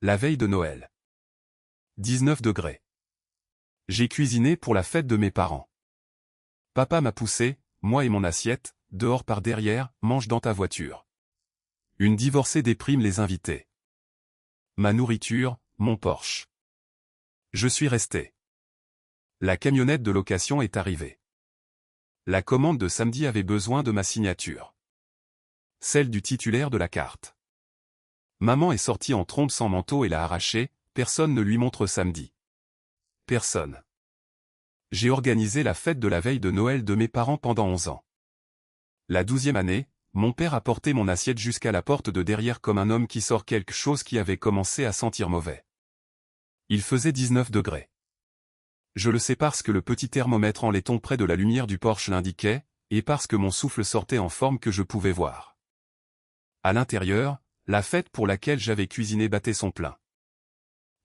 La veille de Noël. 19 degrés. J'ai cuisiné pour la fête de mes parents. Papa m'a poussé, moi et mon assiette, dehors par derrière, mange dans ta voiture. Une divorcée déprime les invités. Ma nourriture, mon Porsche. Je suis resté. La camionnette de location est arrivée. La commande de samedi avait besoin de ma signature. Celle du titulaire de la carte. Maman est sortie en trombe sans manteau et l'a arraché, personne ne lui montre samedi. Personne. J'ai organisé la fête de la veille de Noël de mes parents pendant 11 ans. La 12e année, mon père a porté mon assiette jusqu'à la porte de derrière comme un homme qui sort quelque chose qui avait commencé à sentir mauvais. Il faisait 19 degrés. Je le sais parce que le petit thermomètre en laiton près de la lumière du Porsche l'indiquait, et parce que mon souffle sortait en forme que je pouvais voir. À l'intérieur, la fête pour laquelle j'avais cuisiné battait son plein.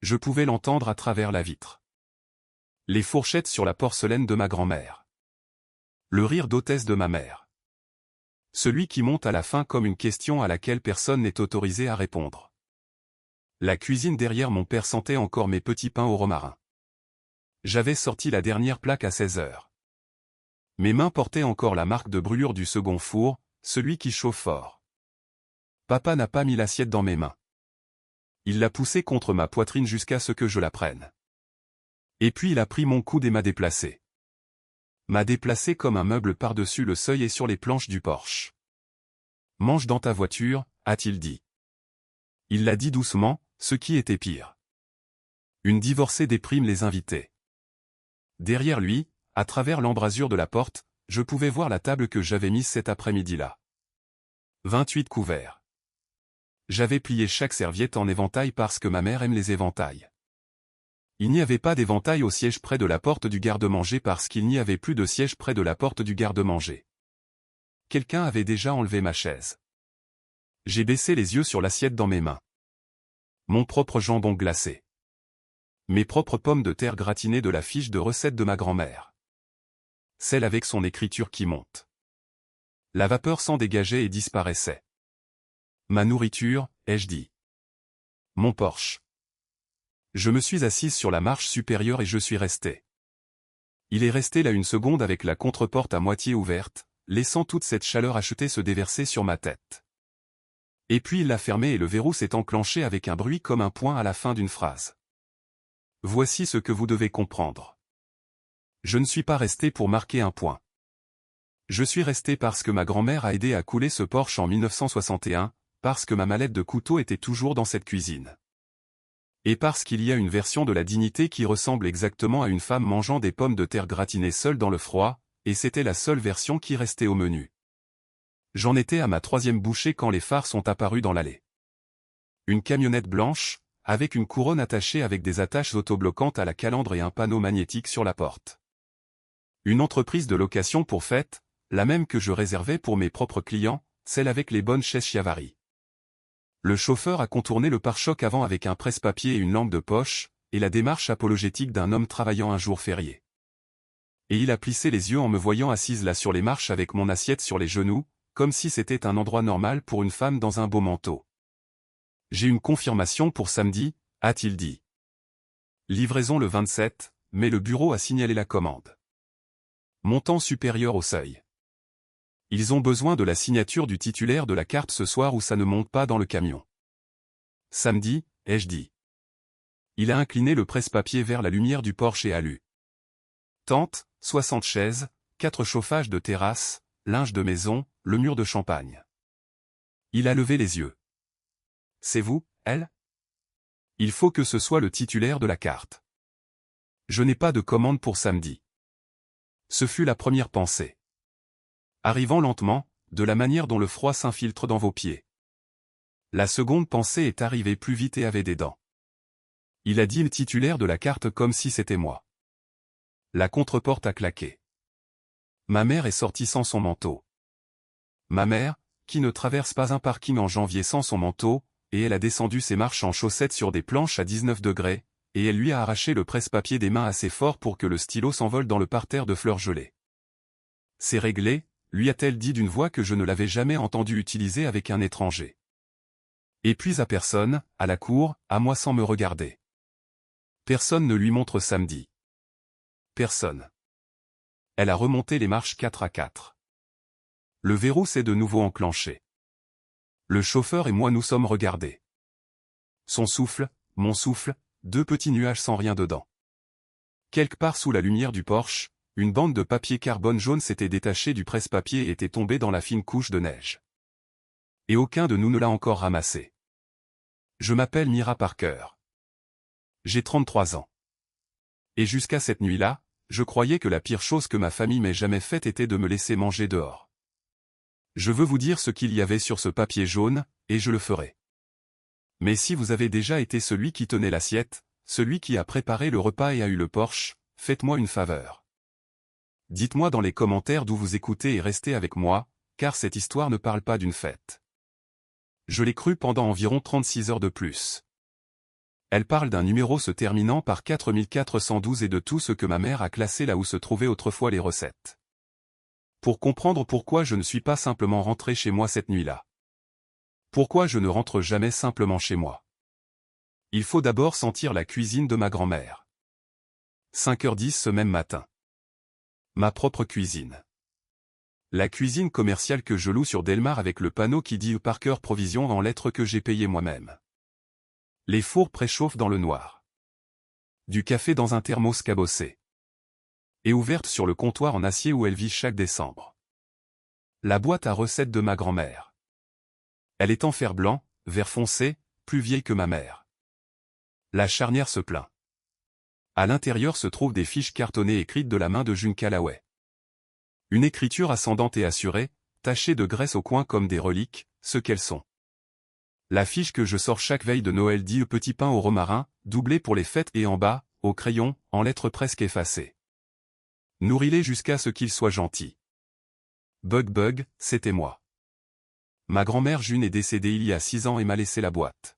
Je pouvais l'entendre à travers la vitre. Les fourchettes sur la porcelaine de ma grand-mère. Le rire d'hôtesse de ma mère. Celui qui monte à la fin comme une question à laquelle personne n'est autorisé à répondre. La cuisine derrière mon père sentait encore mes petits pains au romarin. J'avais sorti la dernière plaque à 16 heures. Mes mains portaient encore la marque de brûlure du second four, celui qui chauffe fort. Papa n'a pas mis l'assiette dans mes mains. Il l'a poussée contre ma poitrine jusqu'à ce que je la prenne. Et puis il a pris mon coude et m'a déplacé. M'a déplacé comme un meuble par-dessus le seuil et sur les planches du Porsche. Mange dans ta voiture, a-t-il dit. Il l'a dit doucement, ce qui était pire. Une divorcée déprime les invités. Derrière lui, à travers l'embrasure de la porte, je pouvais voir la table que j'avais mise cet après-midi-là. 28 couverts. J'avais plié chaque serviette en éventail parce que ma mère aime les éventails. Il n'y avait pas d'éventail au siège près de la porte du garde-manger parce qu'il n'y avait plus de siège près de la porte du garde-manger. Quelqu'un avait déjà enlevé ma chaise. J'ai baissé les yeux sur l'assiette dans mes mains. Mon propre jambon glacé. Mes propres pommes de terre gratinées de la fiche de recette de ma grand-mère. Celle avec son écriture qui monte. La vapeur s'en dégageait et disparaissait. Ma nourriture, ai-je dit. Mon Porsche. Je me suis assise sur la marche supérieure et je suis resté. Il est resté là une seconde avec la contre-porte à moitié ouverte, laissant toute cette chaleur achetée se déverser sur ma tête. Et puis il l'a fermé et le verrou s'est enclenché avec un bruit comme un point à la fin d'une phrase. Voici ce que vous devez comprendre. Je ne suis pas resté pour marquer un point. Je suis resté parce que ma grand-mère a aidé à couler ce Porsche en 1961, parce que ma mallette de couteau était toujours dans cette cuisine. Et parce qu'il y a une version de la dignité qui ressemble exactement à une femme mangeant des pommes de terre gratinées seule dans le froid, et c'était la seule version qui restait au menu. J'en étais à ma 3e bouchée quand les phares sont apparus dans l'allée. Une camionnette blanche, avec une couronne attachée avec des attaches autobloquantes à la calandre et un panneau magnétique sur la porte. Une entreprise de location pour fête, la même que je réservais pour mes propres clients, celle avec les bonnes chaises Chiavari. Le chauffeur a contourné le pare-choc avant avec un presse-papier et une lampe de poche, et la démarche apologétique d'un homme travaillant un jour férié. Et il a plissé les yeux en me voyant assise là sur les marches avec mon assiette sur les genoux, comme si c'était un endroit normal pour une femme dans un beau manteau. J'ai une confirmation pour samedi, a-t-il dit. Livraison le 27, mais le bureau a signalé la commande. Montant supérieur au seuil. Ils ont besoin de la signature du titulaire de la carte ce soir ou ça ne monte pas dans le camion. Samedi, ai-je dit. Il a incliné le presse-papier vers la lumière du Porsche et a lu. Tente, 60 chaises, 4 chauffages de terrasse, linge de maison, le mur de champagne. Il a levé les yeux. C'est vous, elle? Il faut que ce soit le titulaire de la carte. Je n'ai pas de commande pour samedi. Ce fut la première pensée. Arrivant lentement, de la manière dont le froid s'infiltre dans vos pieds. La seconde pensée est arrivée plus vite et avait des dents. Il a dit le titulaire de la carte comme si c'était moi. La contreporte a claqué. Ma mère est sortie sans son manteau. Ma mère, qui ne traverse pas un parking en janvier sans son manteau, et elle a descendu ses marches en chaussettes sur des planches à 19 degrés, et elle lui a arraché le presse-papier des mains assez fort pour que le stylo s'envole dans le parterre de fleurs gelées. C'est réglé, lui a-t-elle dit d'une voix que je ne l'avais jamais entendu utiliser avec un étranger. Et puis à personne, à la cour, à moi sans me regarder. Personne ne lui montre samedi. Personne. Elle a remonté les marches 4 à 4. Le verrou s'est de nouveau enclenché. Le chauffeur et moi nous sommes regardés. Son souffle, mon souffle, deux petits nuages sans rien dedans. Quelque part sous la lumière du porche, une bande de papier carbone jaune s'était détachée du presse-papier et était tombée dans la fine couche de neige. Et aucun de nous ne l'a encore ramassé. Je m'appelle Mira Parker. J'ai 33 ans. Et jusqu'à cette nuit-là, je croyais que la pire chose que ma famille m'ait jamais faite était de me laisser manger dehors. Je veux vous dire ce qu'il y avait sur ce papier jaune, et je le ferai. Mais si vous avez déjà été celui qui tenait l'assiette, celui qui a préparé le repas et a eu le porche, faites-moi une faveur. Dites-moi dans les commentaires d'où vous écoutez et restez avec moi, car cette histoire ne parle pas d'une fête. Je l'ai cru pendant environ 36 heures de plus. Elle parle d'un numéro se terminant par 4412 et de tout ce que ma mère a classé là où se trouvaient autrefois les recettes. Pour comprendre pourquoi je ne suis pas simplement rentré chez moi cette nuit-là. Pourquoi je ne rentre jamais simplement chez moi. Il faut d'abord sentir la cuisine de ma grand-mère. 5h10 ce même matin. Ma propre cuisine. La cuisine commerciale que je loue sur Delmar avec le panneau qui dit Parker Provision en lettres que j'ai payé moi-même. Les fours préchauffent dans le noir. Du café dans un thermos cabossé. Et ouverte sur le comptoir en acier où elle vit chaque décembre. La boîte à recettes de ma grand-mère. Elle est en fer blanc, vert foncé, plus vieille que ma mère. La charnière se plaint. À l'intérieur se trouvent des fiches cartonnées écrites de la main de June Callaway. Une écriture ascendante et assurée, tachée de graisse au coin comme des reliques, ce qu'elles sont. La fiche que je sors chaque veille de Noël dit petit pain au romarin, doublé pour les fêtes et en bas, au crayon, en lettres presque effacées. Nourris-les jusqu'à ce qu'ils soient gentils. Bug, c'était moi. Ma grand-mère June est décédée il y a 6 ans et m'a laissé la boîte.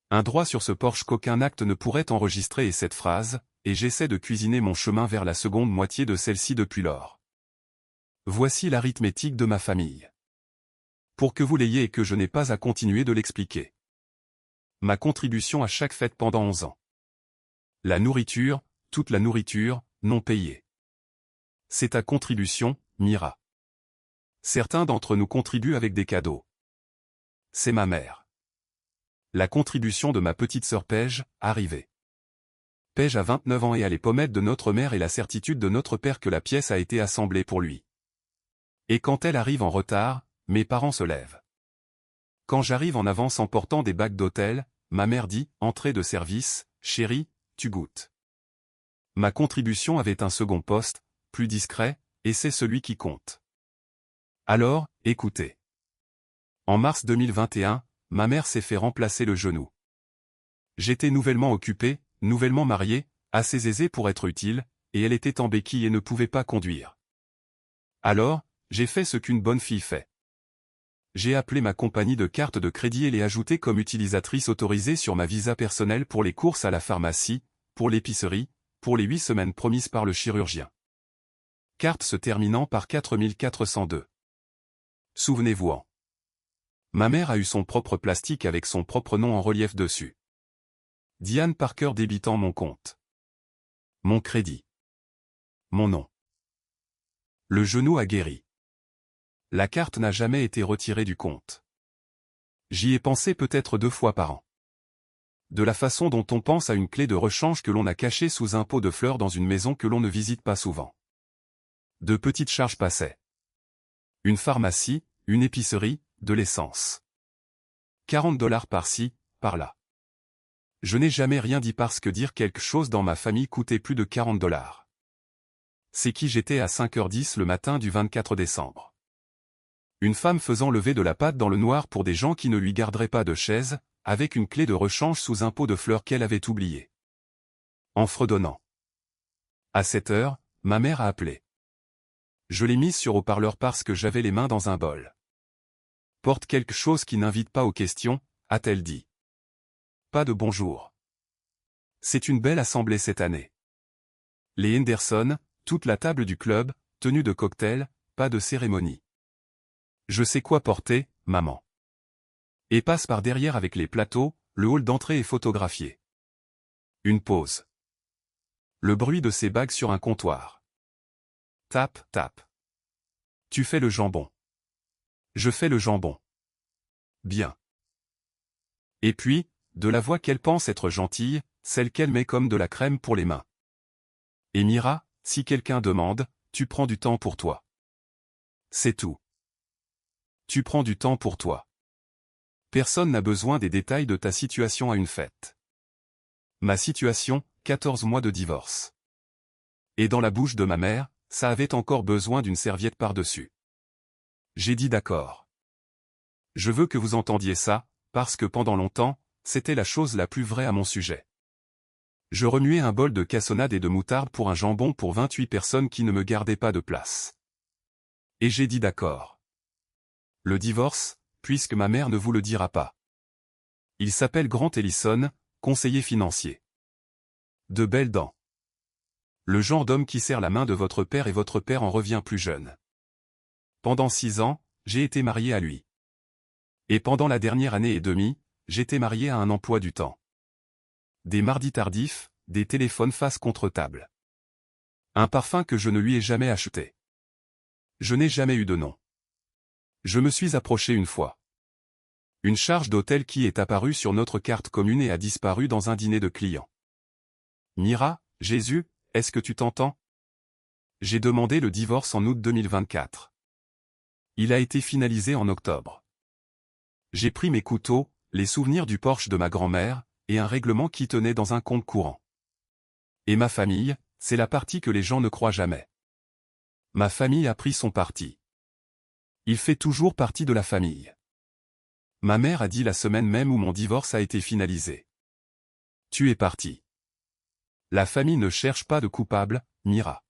Un droit sur ce porche qu'aucun acte ne pourrait enregistrer et cette phrase, et j'essaie de cuisiner mon chemin vers la seconde moitié de celle-ci depuis lors. Voici l'arithmétique de ma famille. Pour que vous l'ayez et que je n'ai pas à continuer de l'expliquer. Ma contribution à chaque fête pendant 11 ans. La nourriture, toute la nourriture, non payée. C'est ta contribution, Mira. Certains d'entre nous contribuent avec des cadeaux. C'est ma mère. La contribution de ma petite sœur Paige, arrivée. Paige a 29 ans et a les pommettes de notre mère et la certitude de notre père que la pièce a été assemblée pour lui. Et quand elle arrive en retard, mes parents se lèvent. Quand j'arrive en avance en portant des bacs d'hôtel, ma mère dit, entrée de service, chérie, tu goûtes. Ma contribution avait un second poste, plus discret, et c'est celui qui compte. Alors, écoutez. En mars 2021, ma mère s'est fait remplacer le genou. J'étais nouvellement occupé, nouvellement marié, assez aisé pour être utile, et elle était en béquille et ne pouvait pas conduire. Alors, j'ai fait ce qu'une bonne fille fait. J'ai appelé ma compagnie de carte de crédit et l'ai ajoutée comme utilisatrice autorisée sur ma visa personnelle pour les courses à la pharmacie, pour l'épicerie, pour les 8 semaines promises par le chirurgien. Carte se terminant par 4402. Souvenez-vous-en. Ma mère a eu son propre plastique avec son propre nom en relief dessus. Diane Parker débitant mon compte. Mon crédit. Mon nom. Le genou a guéri. La carte n'a jamais été retirée du compte. J'y ai pensé peut-être 2 fois par an. De la façon dont on pense à une clé de rechange que l'on a cachée sous un pot de fleurs dans une maison que l'on ne visite pas souvent. De petites charges passaient. Une pharmacie, une épicerie, de l'essence. $40 par-ci, par-là. Je n'ai jamais rien dit parce que dire quelque chose dans ma famille coûtait plus de $40. C'est qui j'étais à 5h10 le matin du 24 décembre. Une femme faisant lever de la pâte dans le noir pour des gens qui ne lui garderaient pas de chaise, avec une clé de rechange sous un pot de fleurs qu'elle avait oublié. En fredonnant. À 7 heures, ma mère a appelé. Je l'ai mise sur haut-parleur parce que j'avais les mains dans un bol. Porte quelque chose qui n'invite pas aux questions, a-t-elle dit. Pas de bonjour. C'est une belle assemblée cette année. Les Henderson, toute la table du club, tenue de cocktail, pas de cérémonie. Je sais quoi porter, maman. Et passe par derrière avec les plateaux, le hall d'entrée est photographié. Une pause. Le bruit de ses bagues sur un comptoir. Tape, tape. Tu fais le jambon. Je fais le jambon. Bien. Et puis, de la voix qu'elle pense être gentille, celle qu'elle met comme de la crème pour les mains. Et Mira, si quelqu'un demande, tu prends du temps pour toi. C'est tout. Tu prends du temps pour toi. Personne n'a besoin des détails de ta situation à une fête. Ma situation, 14 mois de divorce. Et dans la bouche de ma mère, ça avait encore besoin d'une serviette par-dessus. J'ai dit d'accord. Je veux que vous entendiez ça, parce que pendant longtemps, c'était la chose la plus vraie à mon sujet. Je remuais un bol de cassonade et de moutarde pour un jambon pour 28 personnes qui ne me gardaient pas de place. Et j'ai dit d'accord. Le divorce, puisque ma mère ne vous le dira pas. Il s'appelle Grant Ellison, conseiller financier. De belles dents. Le genre d'homme qui serre la main de votre père et votre père en revient plus jeune. Pendant 6 ans, j'ai été marié à lui. Et pendant la dernière année et demie, j'étais marié à un emploi du temps. Des mardis tardifs, des téléphones face contre table. Un parfum que je ne lui ai jamais acheté. Je n'ai jamais eu de nom. Je me suis approché une fois. Une charge d'hôtel qui est apparue sur notre carte commune et a disparu dans un dîner de clients. Mira, Jésus, est-ce que tu t'entends? J'ai demandé le divorce en août 2024. Il a été finalisé en octobre. J'ai pris mes couteaux, les souvenirs du Porsche de ma grand-mère, et un règlement qui tenait dans un compte courant. Et ma famille, c'est la partie que les gens ne croient jamais. Ma famille a pris son parti. Il fait toujours partie de la famille. Ma mère a dit la semaine même où mon divorce a été finalisé. Tu es parti. La famille ne cherche pas de coupable, Mira.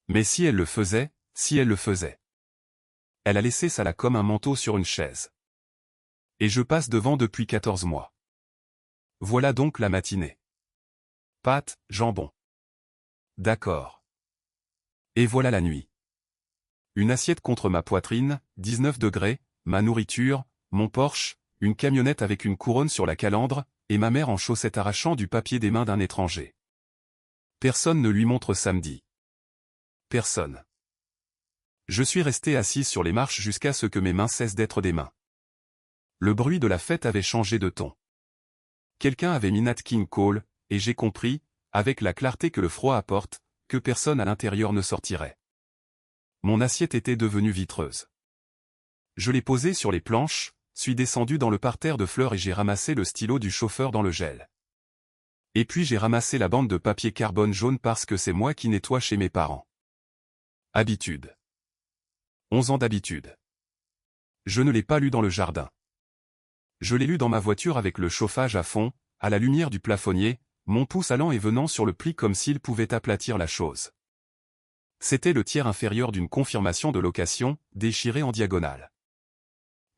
Mais si elle le faisait, si elle le faisait. Elle a laissé ça là comme un manteau sur une chaise. Et je passe devant depuis 14 mois. Voilà donc la matinée. Pâtes, jambon. D'accord. Et voilà la nuit. Une assiette contre ma poitrine, 19 degrés, ma nourriture, mon Porsche, une camionnette avec une couronne sur la calandre, et ma mère en chaussettes arrachant du papier des mains d'un étranger. Personne ne lui montre samedi. Personne. Je suis resté assis sur les marches jusqu'à ce que mes mains cessent d'être des mains. Le bruit de la fête avait changé de ton. Quelqu'un avait mis Nat King Cole, et j'ai compris, avec la clarté que le froid apporte, que personne à l'intérieur ne sortirait. Mon assiette était devenue vitreuse. Je l'ai posée sur les planches, suis descendu dans le parterre de fleurs et j'ai ramassé le stylo du chauffeur dans le gel. Et puis j'ai ramassé la bande de papier carbone jaune parce que c'est moi qui nettoie chez mes parents. Habitude. 11 ans d'habitude. Je ne l'ai pas lu dans le jardin. Je l'ai lu dans ma voiture avec le chauffage à fond, à la lumière du plafonnier, mon pouce allant et venant sur le pli comme s'il pouvait aplatir la chose. C'était le tiers inférieur d'une confirmation de location, déchirée en diagonale.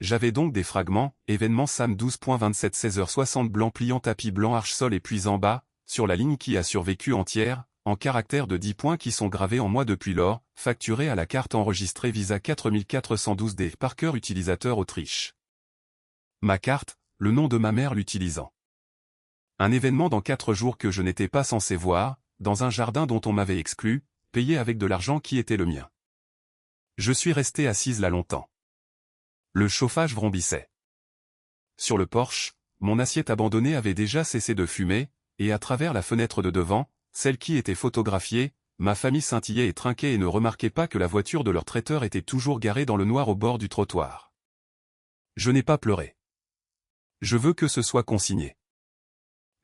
J'avais donc des fragments, événement SAM 12.27 16h60 blanc pliant tapis blanc arche-sol et puis en bas, sur la ligne qui a survécu entière, en caractères de 10 points qui sont gravés en moi depuis lors, facturés à la carte enregistrée Visa 4412D par cœur utilisateur Autriche. Ma carte, le nom de ma mère l'utilisant. Un événement dans 4 jours que je n'étais pas censé voir, dans un jardin dont on m'avait exclu, payé avec de l'argent qui était le mien. Je suis resté assise là longtemps. Le chauffage vrombissait. Sur le Porsche, mon assiette abandonnée avait déjà cessé de fumer, et à travers la fenêtre de devant, celle qui était photographiée, ma famille scintillait et trinquait et ne remarquait pas que la voiture de leur traiteur était toujours garée dans le noir au bord du trottoir. Je n'ai pas pleuré. Je veux que ce soit consigné.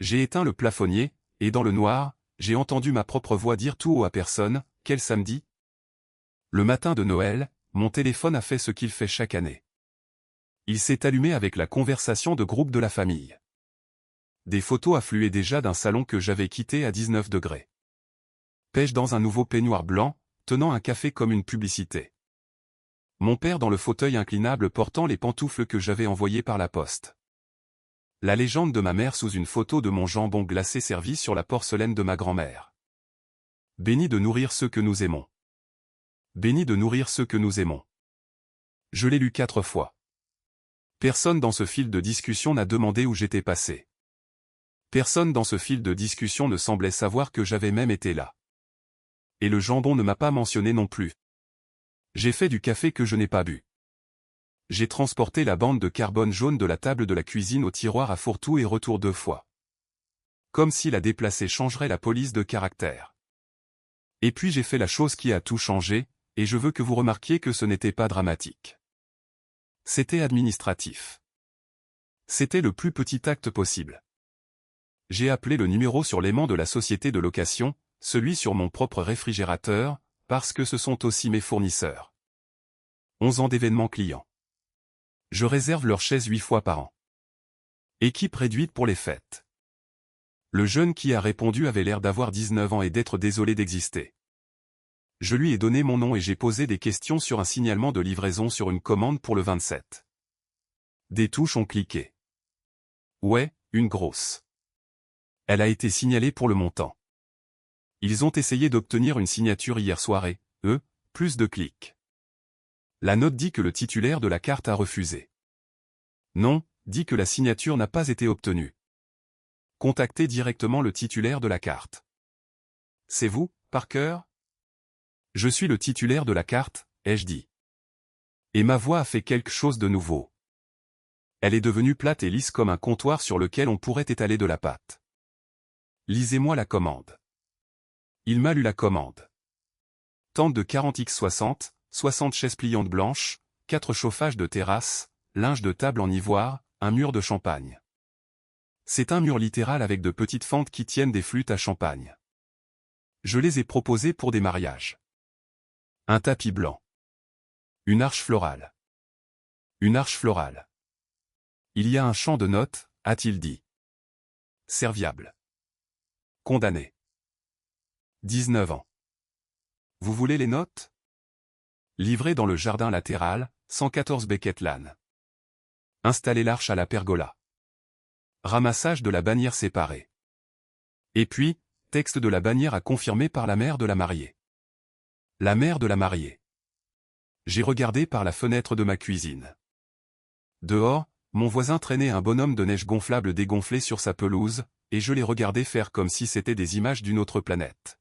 J'ai éteint le plafonnier, et dans le noir, j'ai entendu ma propre voix dire tout haut à personne, « Quel samedi ?» Le matin de Noël, mon téléphone a fait ce qu'il fait chaque année. Il s'est allumé avec la conversation de groupe de la famille. Des photos affluaient déjà d'un salon que j'avais quitté à 19 degrés. Pêche dans un nouveau peignoir blanc, tenant un café comme une publicité. Mon père dans le fauteuil inclinable portant les pantoufles que j'avais envoyées par la poste. La légende de ma mère sous une photo de mon jambon glacé servi sur la porcelaine de ma grand-mère. Béni de nourrir ceux que nous aimons. Béni de nourrir ceux que nous aimons. Je l'ai lu 4 fois. Personne dans ce fil de discussion n'a demandé où j'étais passé. Personne dans ce fil de discussion ne semblait savoir que j'avais même été là. Et le jambon ne m'a pas mentionné non plus. J'ai fait du café que je n'ai pas bu. J'ai transporté la bande de carbone jaune de la table de la cuisine au tiroir à fourre-tout et retour 2 fois. Comme si la déplacer changerait la police de caractère. Et puis j'ai fait la chose qui a tout changé, et je veux que vous remarquiez que ce n'était pas dramatique. C'était administratif. C'était le plus petit acte possible. J'ai appelé le numéro sur l'aimant de la société de location, celui sur mon propre réfrigérateur, parce que ce sont aussi mes fournisseurs. 11 ans d'événements clients. Je réserve leurs chaises 8 fois par an. Équipe réduite pour les fêtes. Le jeune qui a répondu avait l'air d'avoir 19 ans et d'être désolé d'exister. Je lui ai donné mon nom et j'ai posé des questions sur un signalement de livraison sur une commande pour le 27. Des touches ont cliqué. Ouais, une grosse. Elle a été signalée pour le montant. Ils ont essayé d'obtenir une signature hier soir et, plus de clics. La note dit que le titulaire de la carte a refusé. Non, dit que la signature n'a pas été obtenue. Contactez directement le titulaire de la carte. C'est vous, Parker ? Je suis le titulaire de la carte, ai-je dit. Et ma voix a fait quelque chose de nouveau. Elle est devenue plate et lisse comme un comptoir sur lequel on pourrait étaler de la pâte. Lisez-moi la commande. Il m'a lu la commande. Tente de 40x60, 60 chaises pliantes blanches, 4 chauffages de terrasse, linge de table en ivoire, un mur de champagne. C'est un mur littéral avec de petites fentes qui tiennent des flûtes à champagne. Je les ai proposées pour des mariages. Un tapis blanc. Une arche florale. Une arche florale. Il y a un champ de notes, a-t-il dit. Serviable. Condamné. 19 ans. Vous voulez les notes ? Livré dans le jardin latéral, 114 Beckett Lane. Installer l'arche à la pergola. Ramassage de la bannière séparée. Et puis, texte de la bannière à confirmer par la mère de la mariée. La mère de la mariée. J'ai regardé par la fenêtre de ma cuisine. Dehors, mon voisin traînait un bonhomme de neige gonflable dégonflé sur sa pelouse, et je l'ai regardé faire comme si c'était des images d'une autre planète.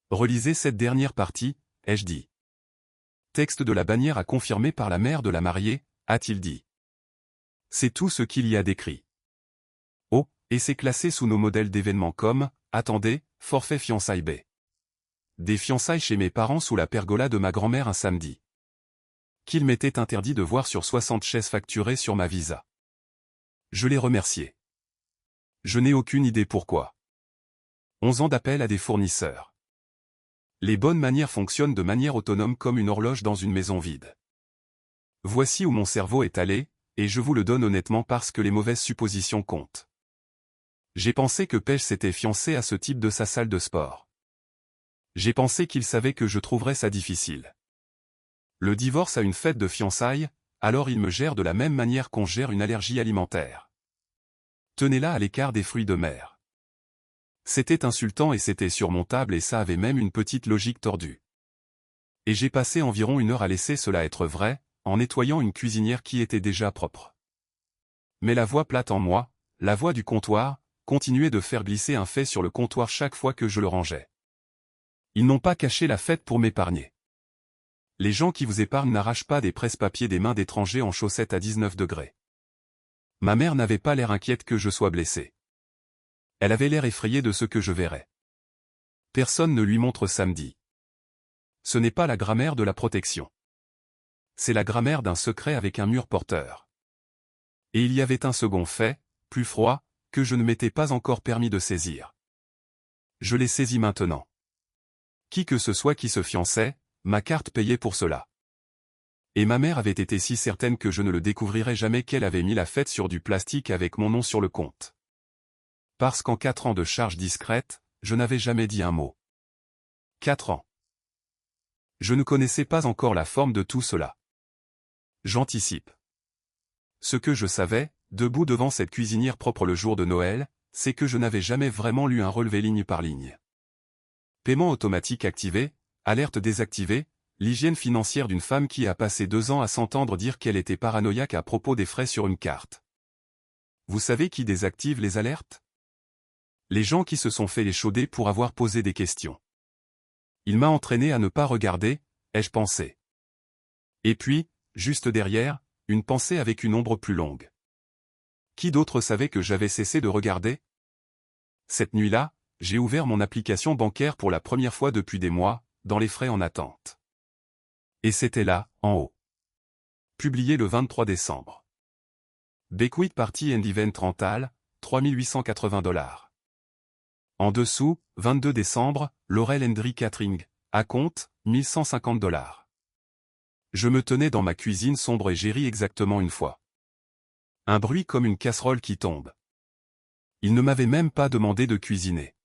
Relisez cette dernière partie, ai-je dit. Texte de la bannière à confirmer par la mère de la mariée, a-t-il dit. C'est tout ce qu'il y a d'écrit. Oh, et c'est classé sous nos modèles d'événements comme, attendez, forfait fiançailles B. Des fiançailles chez mes parents sous la pergola de ma grand-mère un samedi. Qu'il m'était interdit de voir sur 60 chaises facturées sur ma visa. Je l'ai remercié. Je n'ai aucune idée pourquoi. 11 ans d'appel à des fournisseurs. Les bonnes manières fonctionnent de manière autonome comme une horloge dans une maison vide. Voici où mon cerveau est allé, et je vous le donne honnêtement parce que les mauvaises suppositions comptent. J'ai pensé que Pej s'était fiancé à ce type de sa salle de sport. J'ai pensé qu'il savait que je trouverais ça difficile. Le divorce a une fête de fiançailles, alors il me gère de la même manière qu'on gère une allergie alimentaire. Tenez-la à l'écart des fruits de mer. C'était insultant et c'était surmontable et ça avait même une petite logique tordue. Et j'ai passé environ 1 heure à laisser cela être vrai, en nettoyant une cuisinière qui était déjà propre. Mais la voix plate en moi, la voix du comptoir, continuait de faire glisser un fait sur le comptoir chaque fois que je le rangeais. Ils n'ont pas caché la fête pour m'épargner. Les gens qui vous épargnent n'arrachent pas des presse-papiers des mains d'étrangers en chaussettes à 19 degrés. Ma mère n'avait pas l'air inquiète que je sois blessé. Elle avait l'air effrayée de ce que je verrais. Personne ne lui montre samedi. Ce n'est pas la grammaire de la protection. C'est la grammaire d'un secret avec un mur porteur. Et il y avait un second fait, plus froid, que je ne m'étais pas encore permis de saisir. Je l'ai saisi maintenant. Qui que ce soit qui se fiançait, ma carte payait pour cela. Et ma mère avait été si certaine que je ne le découvrirais jamais qu'elle avait mis la fête sur du plastique avec mon nom sur le compte. Parce qu'en 4 ans de charge discrète, je n'avais jamais dit un mot. 4 ans. Je ne connaissais pas encore la forme de tout cela. J'anticipe. Ce que je savais, debout devant cette cuisinière propre le jour de Noël, c'est que je n'avais jamais vraiment lu un relevé ligne par ligne. Paiement automatique activé, alerte désactivée, l'hygiène financière d'une femme qui a passé 2 ans à s'entendre dire qu'elle était paranoïaque à propos des frais sur une carte. Vous savez qui désactive les alertes? Les gens qui se sont fait échauder pour avoir posé des questions. Il m'a entraîné à ne pas regarder, ai-je pensé. Et puis, juste derrière, une pensée avec une ombre plus longue. Qui d'autre savait que j'avais cessé de regarder? Cette nuit-là, j'ai ouvert mon application bancaire pour la première fois depuis des mois, dans les frais en attente. Et c'était là, en haut. Publié le 23 décembre. Beckwith Party and Event Rental, $3 880. En dessous, 22 décembre, Laurel Hendry Catering, à compte, $1 150. Je me tenais dans ma cuisine sombre et j'ai ri exactement une fois. Un bruit comme une casserole qui tombe. Ils ne m'avaient même pas demandé de cuisiner.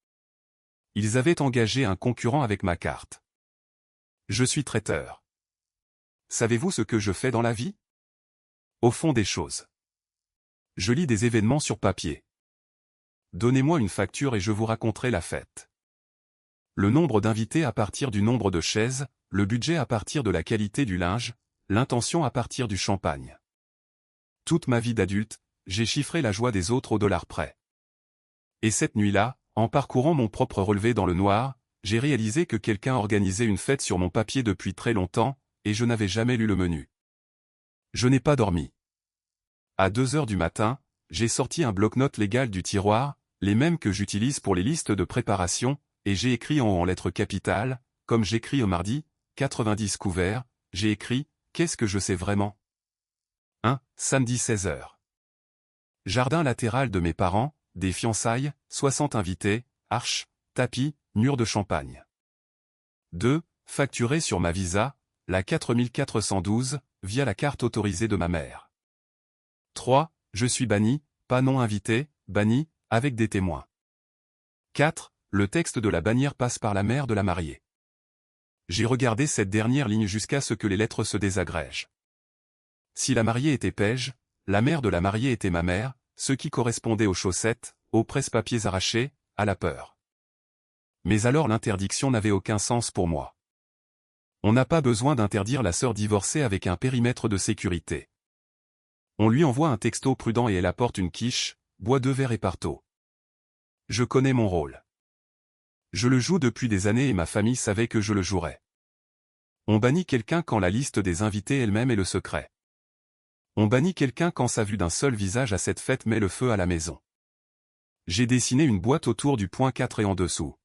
Ils avaient engagé un concurrent avec ma carte. Je suis traiteur. Savez-vous ce que je fais dans la vie? Au fond des choses. Je lis des événements sur papier. Donnez-moi une facture et je vous raconterai la fête. Le nombre d'invités à partir du nombre de chaises, le budget à partir de la qualité du linge, l'intention à partir du champagne. Toute ma vie d'adulte, j'ai chiffré la joie des autres au dollar près. Et cette nuit-là, en parcourant mon propre relevé dans le noir, j'ai réalisé que quelqu'un organisait une fête sur mon papier depuis très longtemps, et je n'avais jamais lu le menu. Je n'ai pas dormi. À 2 heures du matin, j'ai sorti un bloc-notes légal du tiroir, les mêmes que j'utilise pour les listes de préparation, et j'ai écrit en lettres capitales, comme j'écris au mardi, 90 couverts, j'ai écrit, qu'est-ce que je sais vraiment? 1. Samedi 16 heures. Jardin latéral de mes parents, des fiançailles, 60 invités, arches, tapis, murs de champagne. 2. Facturé sur ma visa, la 4412, via la carte autorisée de ma mère. 3. Je suis banni, pas non invité, banni, avec des témoins. 4. Le texte de la bannière passe par la mère de la mariée. J'ai regardé cette dernière ligne jusqu'à ce que les lettres se désagrègent. Si la mariée était Paige, la mère de la mariée était ma mère, ce qui correspondait aux chaussettes, aux presse-papiers arrachés, à la peur. Mais alors l'interdiction n'avait aucun sens pour moi. On n'a pas besoin d'interdire la sœur divorcée avec un périmètre de sécurité. On lui envoie un texto prudent et elle apporte une quiche, boit 2 verres et parto. Je connais mon rôle. Je le joue depuis des années et ma famille savait que je le jouerais. On bannit quelqu'un quand la liste des invités elle-même est le secret. On bannit quelqu'un quand sa vue d'un seul visage à cette fête met le feu à la maison. J'ai dessiné une boîte autour du point 4 et en dessous.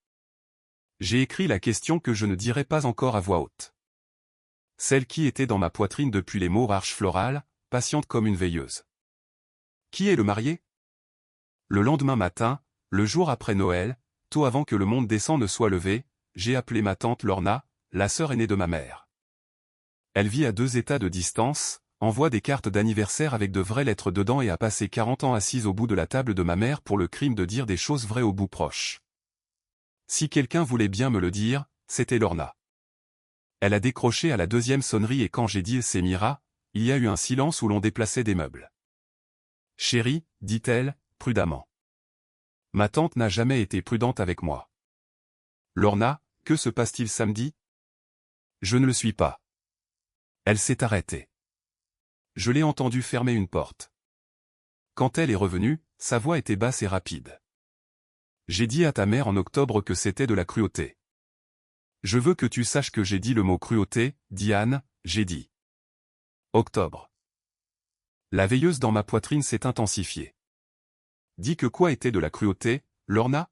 J'ai écrit la question que je ne dirai pas encore à voix haute. Celle qui était dans ma poitrine depuis les mots arche florale, patiente comme une veilleuse. Qui est le marié? Le lendemain matin, le jour après Noël, tôt avant que le monde décent ne soit levé, j'ai appelé ma tante Lorna, la sœur aînée de ma mère. Elle vit à 2 états de distance, envoie des cartes d'anniversaire avec de vraies lettres dedans et a passé 40 ans assise au bout de la table de ma mère pour le crime de dire des choses vraies au bout proche. Si quelqu'un voulait bien me le dire, c'était Lorna. Elle a décroché à la 2e sonnerie et quand j'ai dit « c'est Mira », il y a eu un silence où l'on déplaçait des meubles. « Chérie », dit-elle, prudemment. Ma tante n'a jamais été prudente avec moi. « Lorna, que se passe-t-il samedi ?» Je ne le suis pas. Elle s'est arrêtée. Je l'ai entendue fermer une porte. Quand elle est revenue, sa voix était basse et rapide. J'ai dit à ta mère en octobre que c'était de la cruauté. Je veux que tu saches que j'ai dit le mot cruauté, Diane, j'ai dit. Octobre. La veilleuse dans ma poitrine s'est intensifiée. Dis que quoi était de la cruauté, Lorna?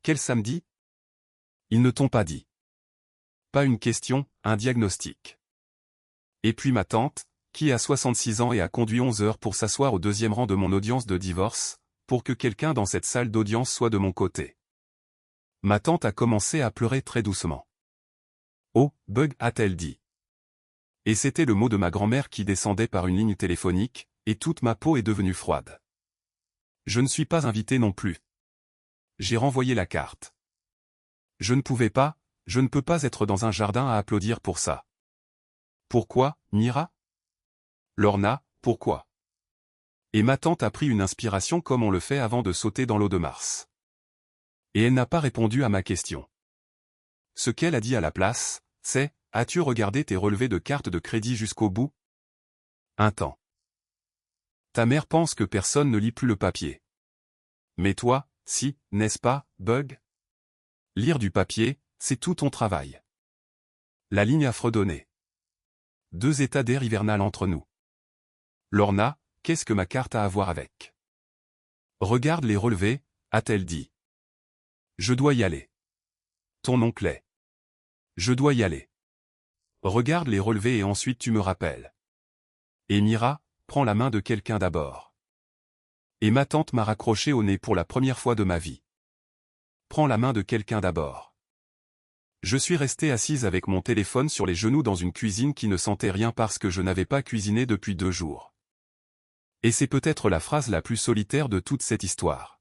Quel samedi? Ils ne t'ont pas dit. Pas une question, un diagnostic. Et puis ma tante, qui a 66 ans et a conduit 11 heures pour s'asseoir au 2e rang de mon audience de divorce, pour que quelqu'un dans cette salle d'audience soit de mon côté. Ma tante a commencé à pleurer très doucement. Oh, Bug, a-t-elle dit. Et c'était le mot de ma grand-mère qui descendait par une ligne téléphonique, et toute ma peau est devenue froide. Je ne suis pas invité non plus. J'ai renvoyé la carte. Je ne pouvais pas, je ne peux pas être dans un jardin à applaudir pour ça. Pourquoi, Mira? Lorna, pourquoi? Et ma tante a pris une inspiration comme on le fait avant de sauter dans l'eau de Mars. Et elle n'a pas répondu à ma question. Ce qu'elle a dit à la place, c'est As-tu regardé tes relevés de carte de crédit jusqu'au bout? Un temps. Ta mère pense que personne ne lit plus le papier. Mais toi, si, n'est-ce pas, Bug? Lire du papier, c'est tout ton travail. La ligne a fredonné. 2 états d'air hivernal entre nous. Lorna, qu'est-ce que ma carte a à voir avec? Regarde les relevés, a-t-elle dit. Je dois y aller. Ton oncle est. Je dois y aller. Regarde les relevés et ensuite tu me rappelles. Et Mira, prends la main de quelqu'un d'abord. Et ma tante m'a raccroché au nez pour la première fois de ma vie. Prends la main de quelqu'un d'abord. Je suis restée assise avec mon téléphone sur les genoux dans une cuisine qui ne sentait rien parce que je n'avais pas cuisiné depuis 2 jours. Et c'est peut-être la phrase la plus solitaire de toute cette histoire.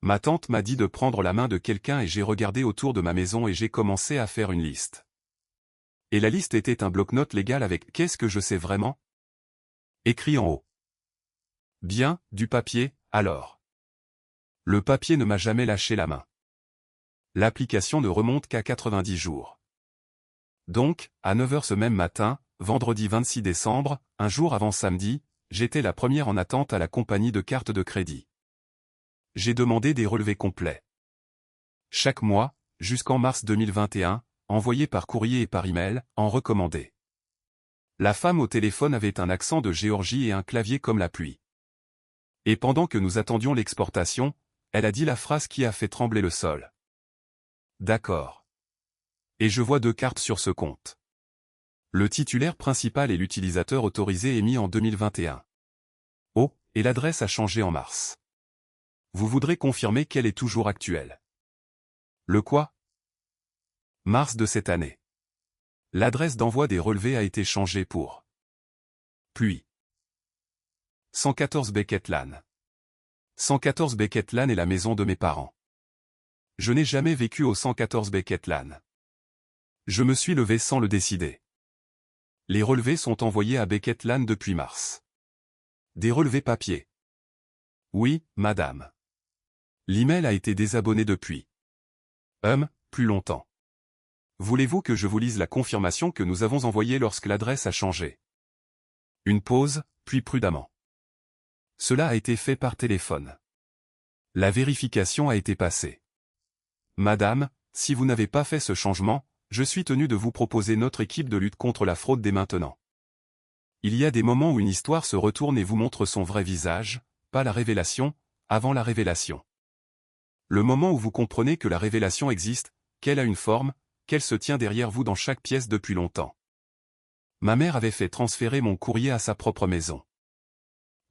Ma tante m'a dit de prendre la main de quelqu'un et j'ai regardé autour de ma maison et j'ai commencé à faire une liste. Et la liste était un bloc-notes légal avec « Qu'est-ce que je sais vraiment ?» écrit en haut. Bien, du papier, alors. Le papier ne m'a jamais lâché la main. L'application ne remonte qu'à 90 jours. Donc, à 9 h ce même matin, vendredi 26 décembre, un jour avant samedi, j'étais la première en attente à la compagnie de carte de crédit. J'ai demandé des relevés complets. Chaque mois, jusqu'en mars 2021, envoyés par courrier et par email, en recommandé. La femme au téléphone avait un accent de Géorgie et un clavier comme la pluie. Et pendant que nous attendions l'exportation, elle a dit la phrase qui a fait trembler le sol. D'accord. Et je vois 2 cartes sur ce compte. Le titulaire principal et l'utilisateur autorisé émis en 2021. Oh, et l'adresse a changé en mars. Vous voudrez confirmer qu'elle est toujours actuelle. Le quoi? Mars de cette année. L'adresse d'envoi des relevés a été changée pour pluie. 114 Beckett Lane. 114 Beckett Lane est la maison de mes parents. Je n'ai jamais vécu au 114 Beckett Lane. Je me suis levé sans le décider. Les relevés sont envoyés à Beckett Lane depuis mars. Des relevés papier. Oui, madame. L'email a été désabonné depuis. Plus longtemps. Voulez-vous que je vous lise la confirmation que nous avons envoyée lorsque l'adresse a changé? Une pause, puis prudemment. Cela a été fait par téléphone. La vérification a été passée. Madame, si vous n'avez pas fait ce changement, je suis tenu de vous proposer notre équipe de lutte contre la fraude dès maintenant. Il y a des moments où une histoire se retourne et vous montre son vrai visage, pas la révélation, avant la révélation. Le moment où vous comprenez que la révélation existe, qu'elle a une forme, qu'elle se tient derrière vous dans chaque pièce depuis longtemps. Ma mère avait fait transférer mon courrier à sa propre maison.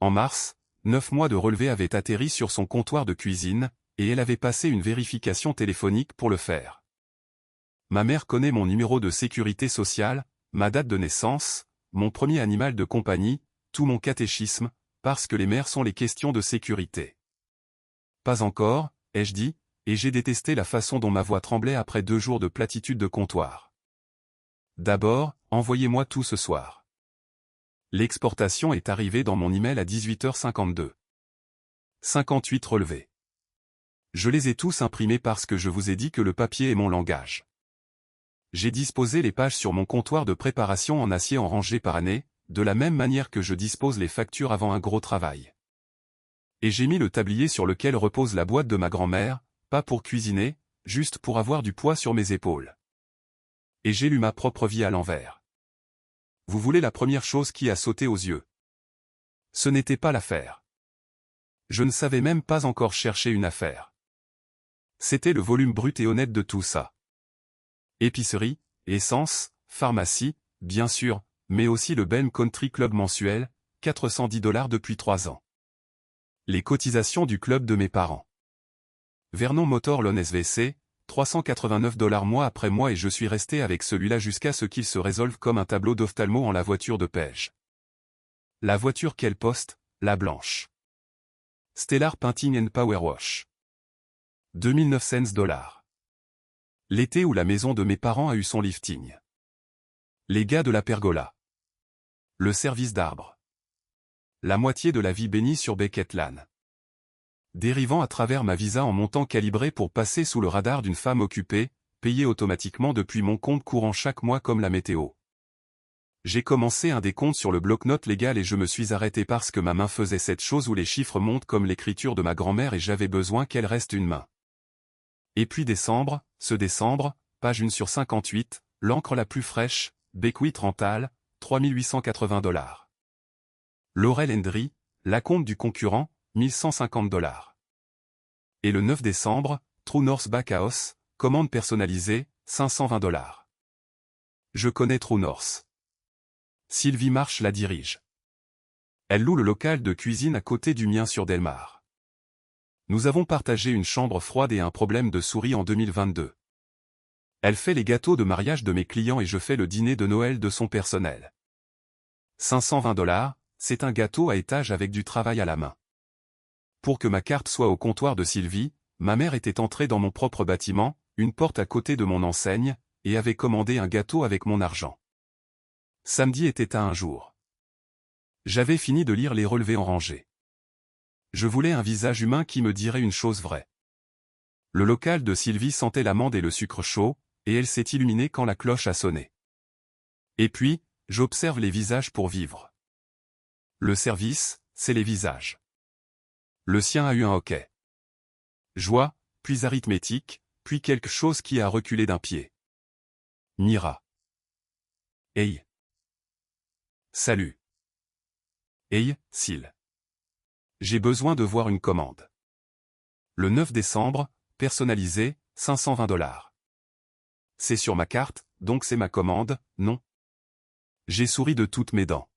En mars, 9 mois de relevés avaient atterri sur son comptoir de cuisine, et elle avait passé une vérification téléphonique pour le faire. Ma mère connaît mon numéro de sécurité sociale, ma date de naissance, mon premier animal de compagnie, tout mon catéchisme, parce que les mères sont les questions de sécurité. Pas encore, ai-je dit, et j'ai détesté la façon dont ma voix tremblait après 2 jours de platitude de comptoir. D'abord, envoyez-moi tout ce soir. L'exportation est arrivée dans mon email à 18h52. 58 relevés. Je les ai tous imprimés parce que je vous ai dit que le papier est mon langage. J'ai disposé les pages sur mon comptoir de préparation en acier en rangées par année, de la même manière que je dispose les factures avant un gros travail. Et j'ai mis le tablier sur lequel repose la boîte de ma grand-mère, pas pour cuisiner, juste pour avoir du poids sur mes épaules. Et j'ai lu ma propre vie à l'envers. Vous voulez la première chose qui a sauté aux yeux? Ce n'était pas l'affaire. Je ne savais même pas encore chercher une affaire. C'était le volume brut et honnête de tout ça. Épicerie, essence, pharmacie, bien sûr, mais aussi le Ben Country Club mensuel, 410 $ depuis 3 ans. Les cotisations du club de mes parents. Vernon Motor Loan SVC, 389 $ mois après mois et je suis resté avec celui-là jusqu'à ce qu'il se résolve comme un tableau d'ophtalmo en la voiture de Page. La voiture quelle poste, la blanche. Stellar Painting and Power Wash. 2900 $. L'été où la maison de mes parents a eu son lifting. Les gars de la pergola. Le service d'arbre. La moitié de la vie bénie sur Beckett Lane. Dérivant à travers ma visa en montant calibré pour passer sous le radar d'une femme occupée, payé automatiquement depuis mon compte courant chaque mois comme la météo. J'ai commencé un décompte sur le bloc-notes légal et je me suis arrêté parce que ma main faisait cette chose où les chiffres montent comme l'écriture de ma grand-mère et j'avais besoin qu'elle reste une main. Et puis décembre, ce décembre, page 1 sur 58, l'encre la plus fraîche, Beckwith Rental, 3880 $. Laurel Hendry, l'acompte du concurrent, 1150 $. Et le 9 décembre, True North Backhouse, commande personnalisée, 520 $. Je connais True North. Sylvie Marche la dirige. Elle loue le local de cuisine à côté du mien sur Delmar. Nous avons partagé une chambre froide et un problème de souris en 2022. Elle fait les gâteaux de mariage de mes clients et je fais le dîner de Noël de son personnel. 520 $, c'est un gâteau à étage avec du travail à la main. Pour que ma carte soit au comptoir de Sylvie, ma mère était entrée dans mon propre bâtiment, une porte à côté de mon enseigne, et avait commandé un gâteau avec mon argent. Samedi était à un jour. J'avais fini de lire les relevés en rangée. Je voulais un visage humain qui me dirait une chose vraie. Le local de Sylvie sentait l'amande et le sucre chaud, et elle s'est illuminée quand la cloche a sonné. Et puis, j'observe les visages pour vivre. Le service, c'est les visages. Le sien a eu un hoquet. Joie, puis arithmétique, puis quelque chose qui a reculé d'un pied. Mira. Hey. Salut. Hey, Syl. J'ai besoin de voir une commande. Le 9 décembre, personnalisé, 520 $. C'est sur ma carte, donc c'est ma commande, non? J'ai souri de toutes mes dents.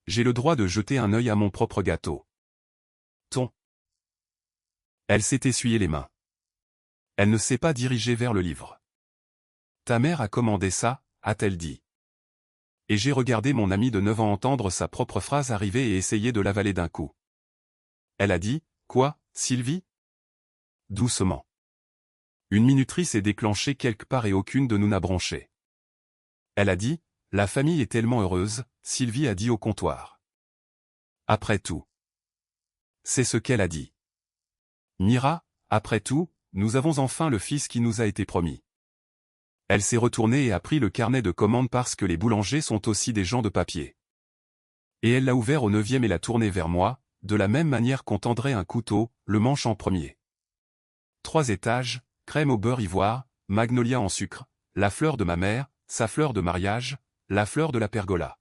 J'ai le droit de jeter un œil à mon propre gâteau. Ton. Elle s'est essuyé les mains. Elle ne s'est pas dirigée vers le livre. Ta mère a commandé ça, a-t-elle dit. Et j'ai regardé mon ami de 9 ans entendre sa propre phrase arriver et essayer de l'avaler d'un coup. Elle a dit, quoi, Sylvie? Doucement. Une minuterie s'est déclenchée quelque part et aucune de nous n'a bronché. Elle a dit, la famille est tellement heureuse, Sylvie a dit au comptoir. Après tout. C'est ce qu'elle a dit. Mira, après tout, nous avons enfin le fils qui nous a été promis. Elle s'est retournée et a pris le carnet de commandes parce que les boulangers sont aussi des gens de papier. Et elle l'a ouvert au 9e et l'a tourné vers moi, de la même manière qu'on tendrait un couteau, le manche en premier. 3 étages, crème au beurre ivoire, magnolia en sucre, la fleur de ma mère, sa fleur de mariage, la fleur de la pergola.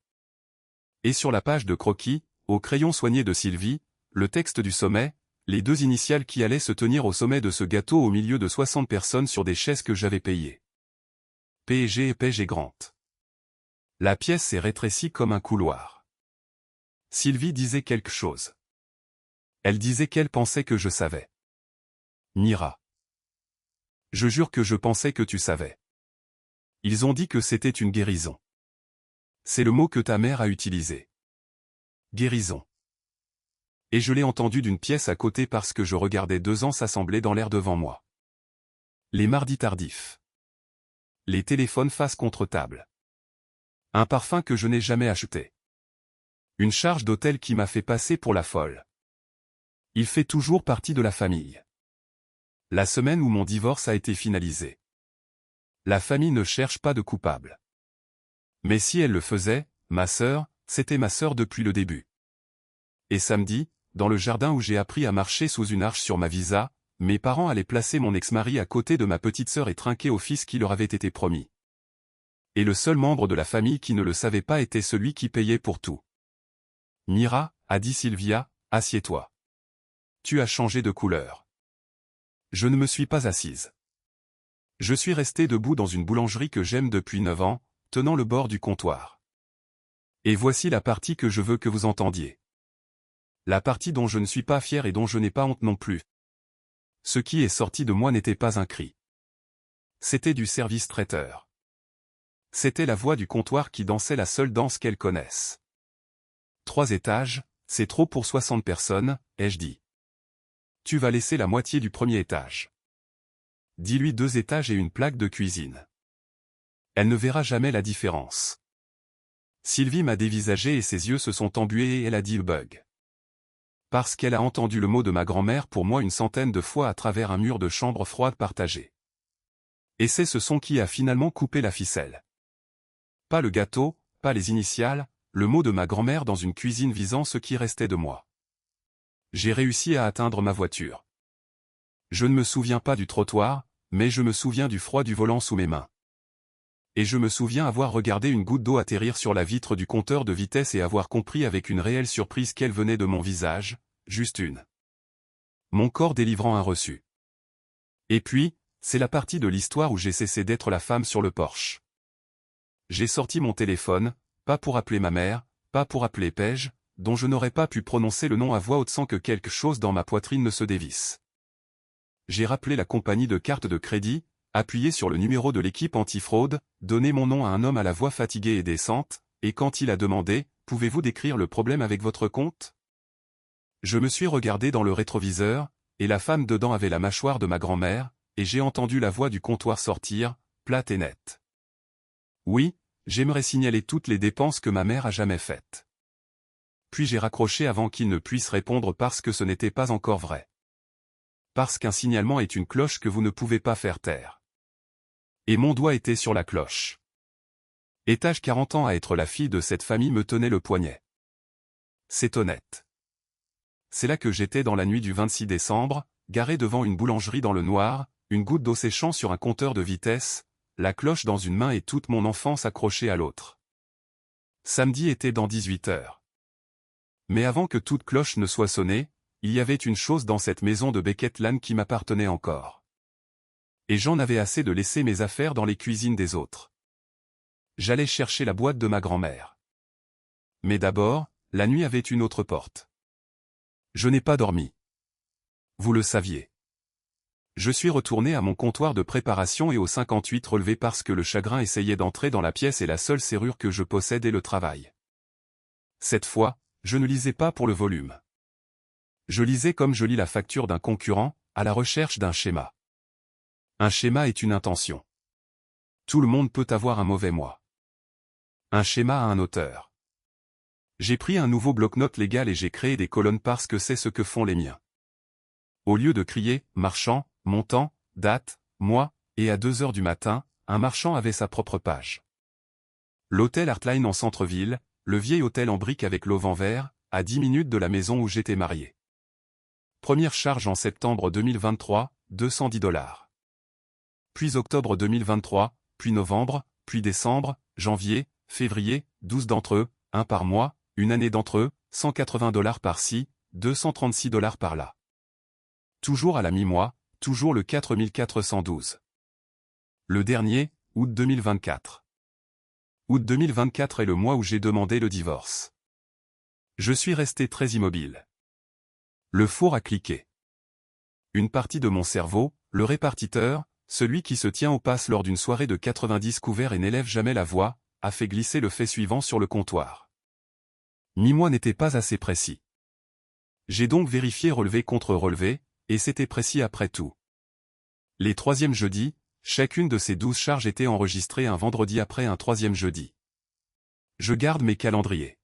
Et sur la page de croquis, au crayon soigné de Sylvie, le texte du sommet, les 2 initiales qui allaient se tenir au sommet de ce gâteau au milieu de 60 personnes sur des chaises que j'avais payées. P&G et P&G Grant. La pièce s'est rétrécie comme un couloir. Sylvie disait quelque chose. Elle disait qu'elle pensait que je savais. Mira. Je jure que je pensais que tu savais. Ils ont dit que c'était une guérison. C'est le mot que ta mère a utilisé. Guérison. Et je l'ai entendu d'une pièce à côté parce que je regardais 2 ans s'assembler dans l'air devant moi. Les mardis tardifs. Les téléphones face contre table. Un parfum que je n'ai jamais acheté. Une charge d'hôtel qui m'a fait passer pour la folle. Il fait toujours partie de la famille. La semaine où mon divorce a été finalisé. La famille ne cherche pas de coupable. Mais si elle le faisait, ma sœur, c'était ma sœur depuis le début. Et samedi, dans le jardin où j'ai appris à marcher sous une arche sur ma visa, mes parents allaient placer mon ex-mari à côté de ma petite sœur et trinquer au fils qui leur avait été promis. Et le seul membre de la famille qui ne le savait pas était celui qui payait pour tout. Mira, a dit Sylvia, assieds-toi. Tu as changé de couleur. Je ne me suis pas assise. Je suis restée debout dans une boulangerie que j'aime depuis 9 ans, tenant le bord du comptoir. Et voici la partie que je veux que vous entendiez. La partie dont je ne suis pas fier et dont je n'ai pas honte non plus. Ce qui est sorti de moi n'était pas un cri. C'était du service traiteur. C'était la voix du comptoir qui dansait la seule danse qu'elle connaisse. 3 étages, c'est trop pour 60 personnes, ai-je dit. Tu vas laisser la moitié du premier étage. Dis-lui 2 étages et une plaque de cuisine. Elle ne verra jamais la différence. Sylvie m'a dévisagé et ses yeux se sont embués et elle a dit bug. Parce qu'elle a entendu le mot de ma grand-mère pour moi une centaine de fois à travers un mur de chambre froide partagée. Et c'est ce son qui a finalement coupé la ficelle. Pas le gâteau, pas les initiales, le mot de ma grand-mère dans une cuisine visant ce qui restait de moi. J'ai réussi à atteindre ma voiture. Je ne me souviens pas du trottoir, mais je me souviens du froid du volant sous mes mains. Et je me souviens avoir regardé une goutte d'eau atterrir sur la vitre du compteur de vitesse et avoir compris avec une réelle surprise qu'elle venait de mon visage, juste une. Mon corps délivrant un reçu. Et puis, c'est la partie de l'histoire où j'ai cessé d'être la femme sur le porche. J'ai sorti mon téléphone, pas pour appeler ma mère, pas pour appeler Paige, dont je n'aurais pas pu prononcer le nom à voix haute sans que quelque chose dans ma poitrine ne se dévisse. J'ai rappelé la compagnie de carte de crédit, appuyé sur le numéro de l'équipe antifraude, donné mon nom à un homme à la voix fatiguée et décente, et quand il a demandé « Pouvez-vous décrire le problème avec votre compte ?» Je me suis regardé dans le rétroviseur, et la femme dedans avait la mâchoire de ma grand-mère, et j'ai entendu la voix du comptoir sortir, plate et nette. Oui, j'aimerais signaler toutes les dépenses que ma mère a jamais faites. Puis j'ai raccroché avant qu'il ne puisse répondre parce que ce n'était pas encore vrai. Parce qu'un signalement est une cloche que vous ne pouvez pas faire taire. Et mon doigt était sur la cloche. Étage 40 ans à être la fille de cette famille me tenait le poignet. C'est honnête. C'est là que j'étais dans la nuit du 26 décembre, garé devant une boulangerie dans le noir, une goutte d'eau séchant sur un compteur de vitesse, la cloche dans une main et toute mon enfance accrochée à l'autre. Samedi était dans 18 heures. Mais avant que toute cloche ne soit sonnée, il y avait une chose dans cette maison de Beckett Lane qui m'appartenait encore. Et j'en avais assez de laisser mes affaires dans les cuisines des autres. J'allais chercher la boîte de ma grand-mère. Mais d'abord, la nuit avait une autre porte. Je n'ai pas dormi. Vous le saviez. Je suis retourné à mon comptoir de préparation et au 58 relevé parce que le chagrin essayait d'entrer dans la pièce et la seule serrure que je possédais le travail. Cette fois, je ne lisais pas pour le volume. Je lisais comme je lis la facture d'un concurrent, à la recherche d'un schéma. Un schéma est une intention. Tout le monde peut avoir un mauvais mois. Un schéma a un auteur. J'ai pris un nouveau bloc-notes légal et j'ai créé des colonnes parce que c'est ce que font les miens. Au lieu de crier « marchand », montant, date, mois, et à 2 heures du matin, un marchand avait sa propre page. L'hôtel Artline en centre-ville, le vieil hôtel en briques avec l'auvent vert, à 10 minutes de la maison où j'étais marié. Première charge en septembre 2023, $210. Puis octobre 2023, puis novembre, puis décembre, janvier, février, 12 d'entre eux, un par mois, une année d'entre eux, $180 par-ci, $236 par-là. Toujours à la mi-mois, toujours le 4412. Le dernier, août 2024. Août 2024 est le mois où j'ai demandé le divorce. Je suis resté très immobile. Le four a cliqué. Une partie de mon cerveau, le répartiteur, celui qui se tient au passe lors d'une soirée de 90 couverts et n'élève jamais la voix, a fait glisser le fait suivant sur le comptoir. Mi-mois n'était pas assez précis. J'ai donc vérifié relevé contre relevé, et c'était précis après tout. Les troisièmes jeudis, chacune de ces 12 charges était enregistrée un vendredi après un troisième jeudi. Je garde mes calendriers.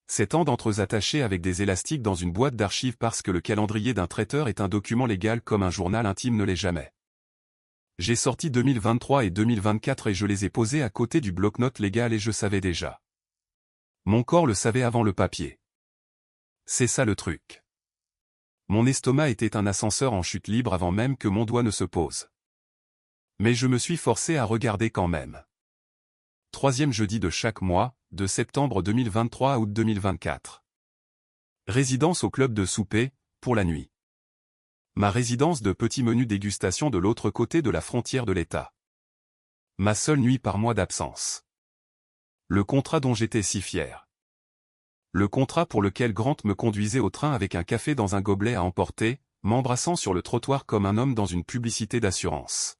C'est tant d'entre eux attachés avec des élastiques dans une boîte d'archives parce que le calendrier d'un traiteur est un document légal comme un journal intime ne l'est jamais. J'ai sorti 2023 et 2024 et je les ai posés à côté du bloc-notes légal et je savais déjà. Mon corps le savait avant le papier. C'est ça le truc. Mon estomac était un ascenseur en chute libre avant même que mon doigt ne se pose. Mais je me suis forcé à regarder quand même. Troisième jeudi de chaque mois, de septembre 2023 à août 2024. Résidence au club de souper, pour la nuit. Ma résidence de petit menu dégustation de l'autre côté de la frontière de l'État. Ma seule nuit par mois d'absence. Le contrat dont j'étais si fier. Le contrat pour lequel Grant me conduisait au train avec un café dans un gobelet à emporter, m'embrassant sur le trottoir comme un homme dans une publicité d'assurance.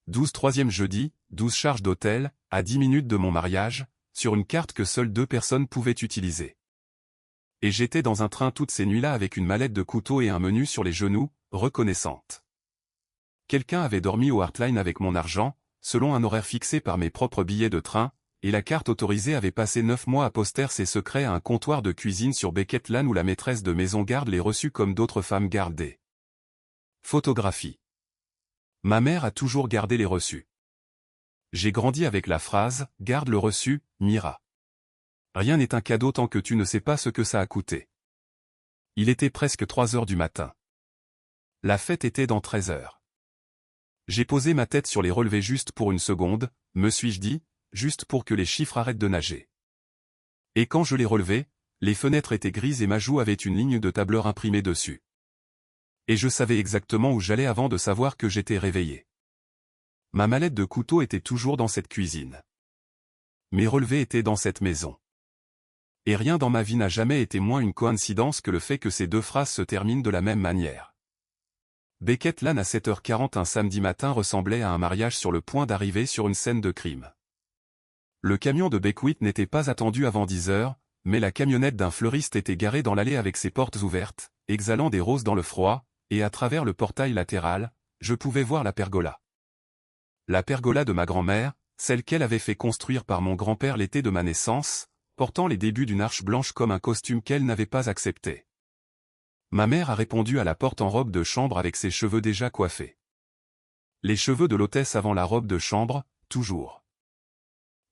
12 troisième jeudi, 12 charges d'hôtel, à 10 minutes de mon mariage, sur une carte que seules 2 personnes pouvaient utiliser. Et j'étais dans un train toutes ces nuits-là avec une mallette de couteau et un menu sur les genoux, reconnaissante. Quelqu'un avait dormi au Heartline avec mon argent, selon un horaire fixé par mes propres billets de train, et la carte autorisée avait passé 9 mois à poster ses secrets à un comptoir de cuisine sur Beckett Lane où la maîtresse de maison garde les reçus comme d'autres femmes gardent des photographies. Ma mère a toujours gardé les reçus. J'ai grandi avec la phrase « Garde le reçu, Mira. Rien n'est un cadeau tant que tu ne sais pas ce que ça a coûté. » Il était presque 3 heures du matin. La fête était dans 13 heures. J'ai posé ma tête sur les relevés juste pour une seconde, me suis-je dit, juste pour que les chiffres arrêtent de nager. Et quand je les relevais, les fenêtres étaient grises et ma joue avait une ligne de tableur imprimée dessus. Et je savais exactement où j'allais avant de savoir que j'étais réveillé. Ma mallette de couteau était toujours dans cette cuisine. Mes relevés étaient dans cette maison. Et rien dans ma vie n'a jamais été moins une coïncidence que le fait que ces deux phrases se terminent de la même manière. Beckett Lane à 7h40 un samedi matin ressemblait à un mariage sur le point d'arriver sur une scène de crime. Le camion de Beckwith n'était pas attendu avant 10 heures, mais la camionnette d'un fleuriste était garée dans l'allée avec ses portes ouvertes, exhalant des roses dans le froid, et à travers le portail latéral, je pouvais voir la pergola. La pergola de ma grand-mère, celle qu'elle avait fait construire par mon grand-père l'été de ma naissance, portant les débuts d'une arche blanche comme un costume qu'elle n'avait pas accepté. Ma mère a répondu à la porte en robe de chambre avec ses cheveux déjà coiffés. Les cheveux de l'hôtesse avant la robe de chambre, toujours.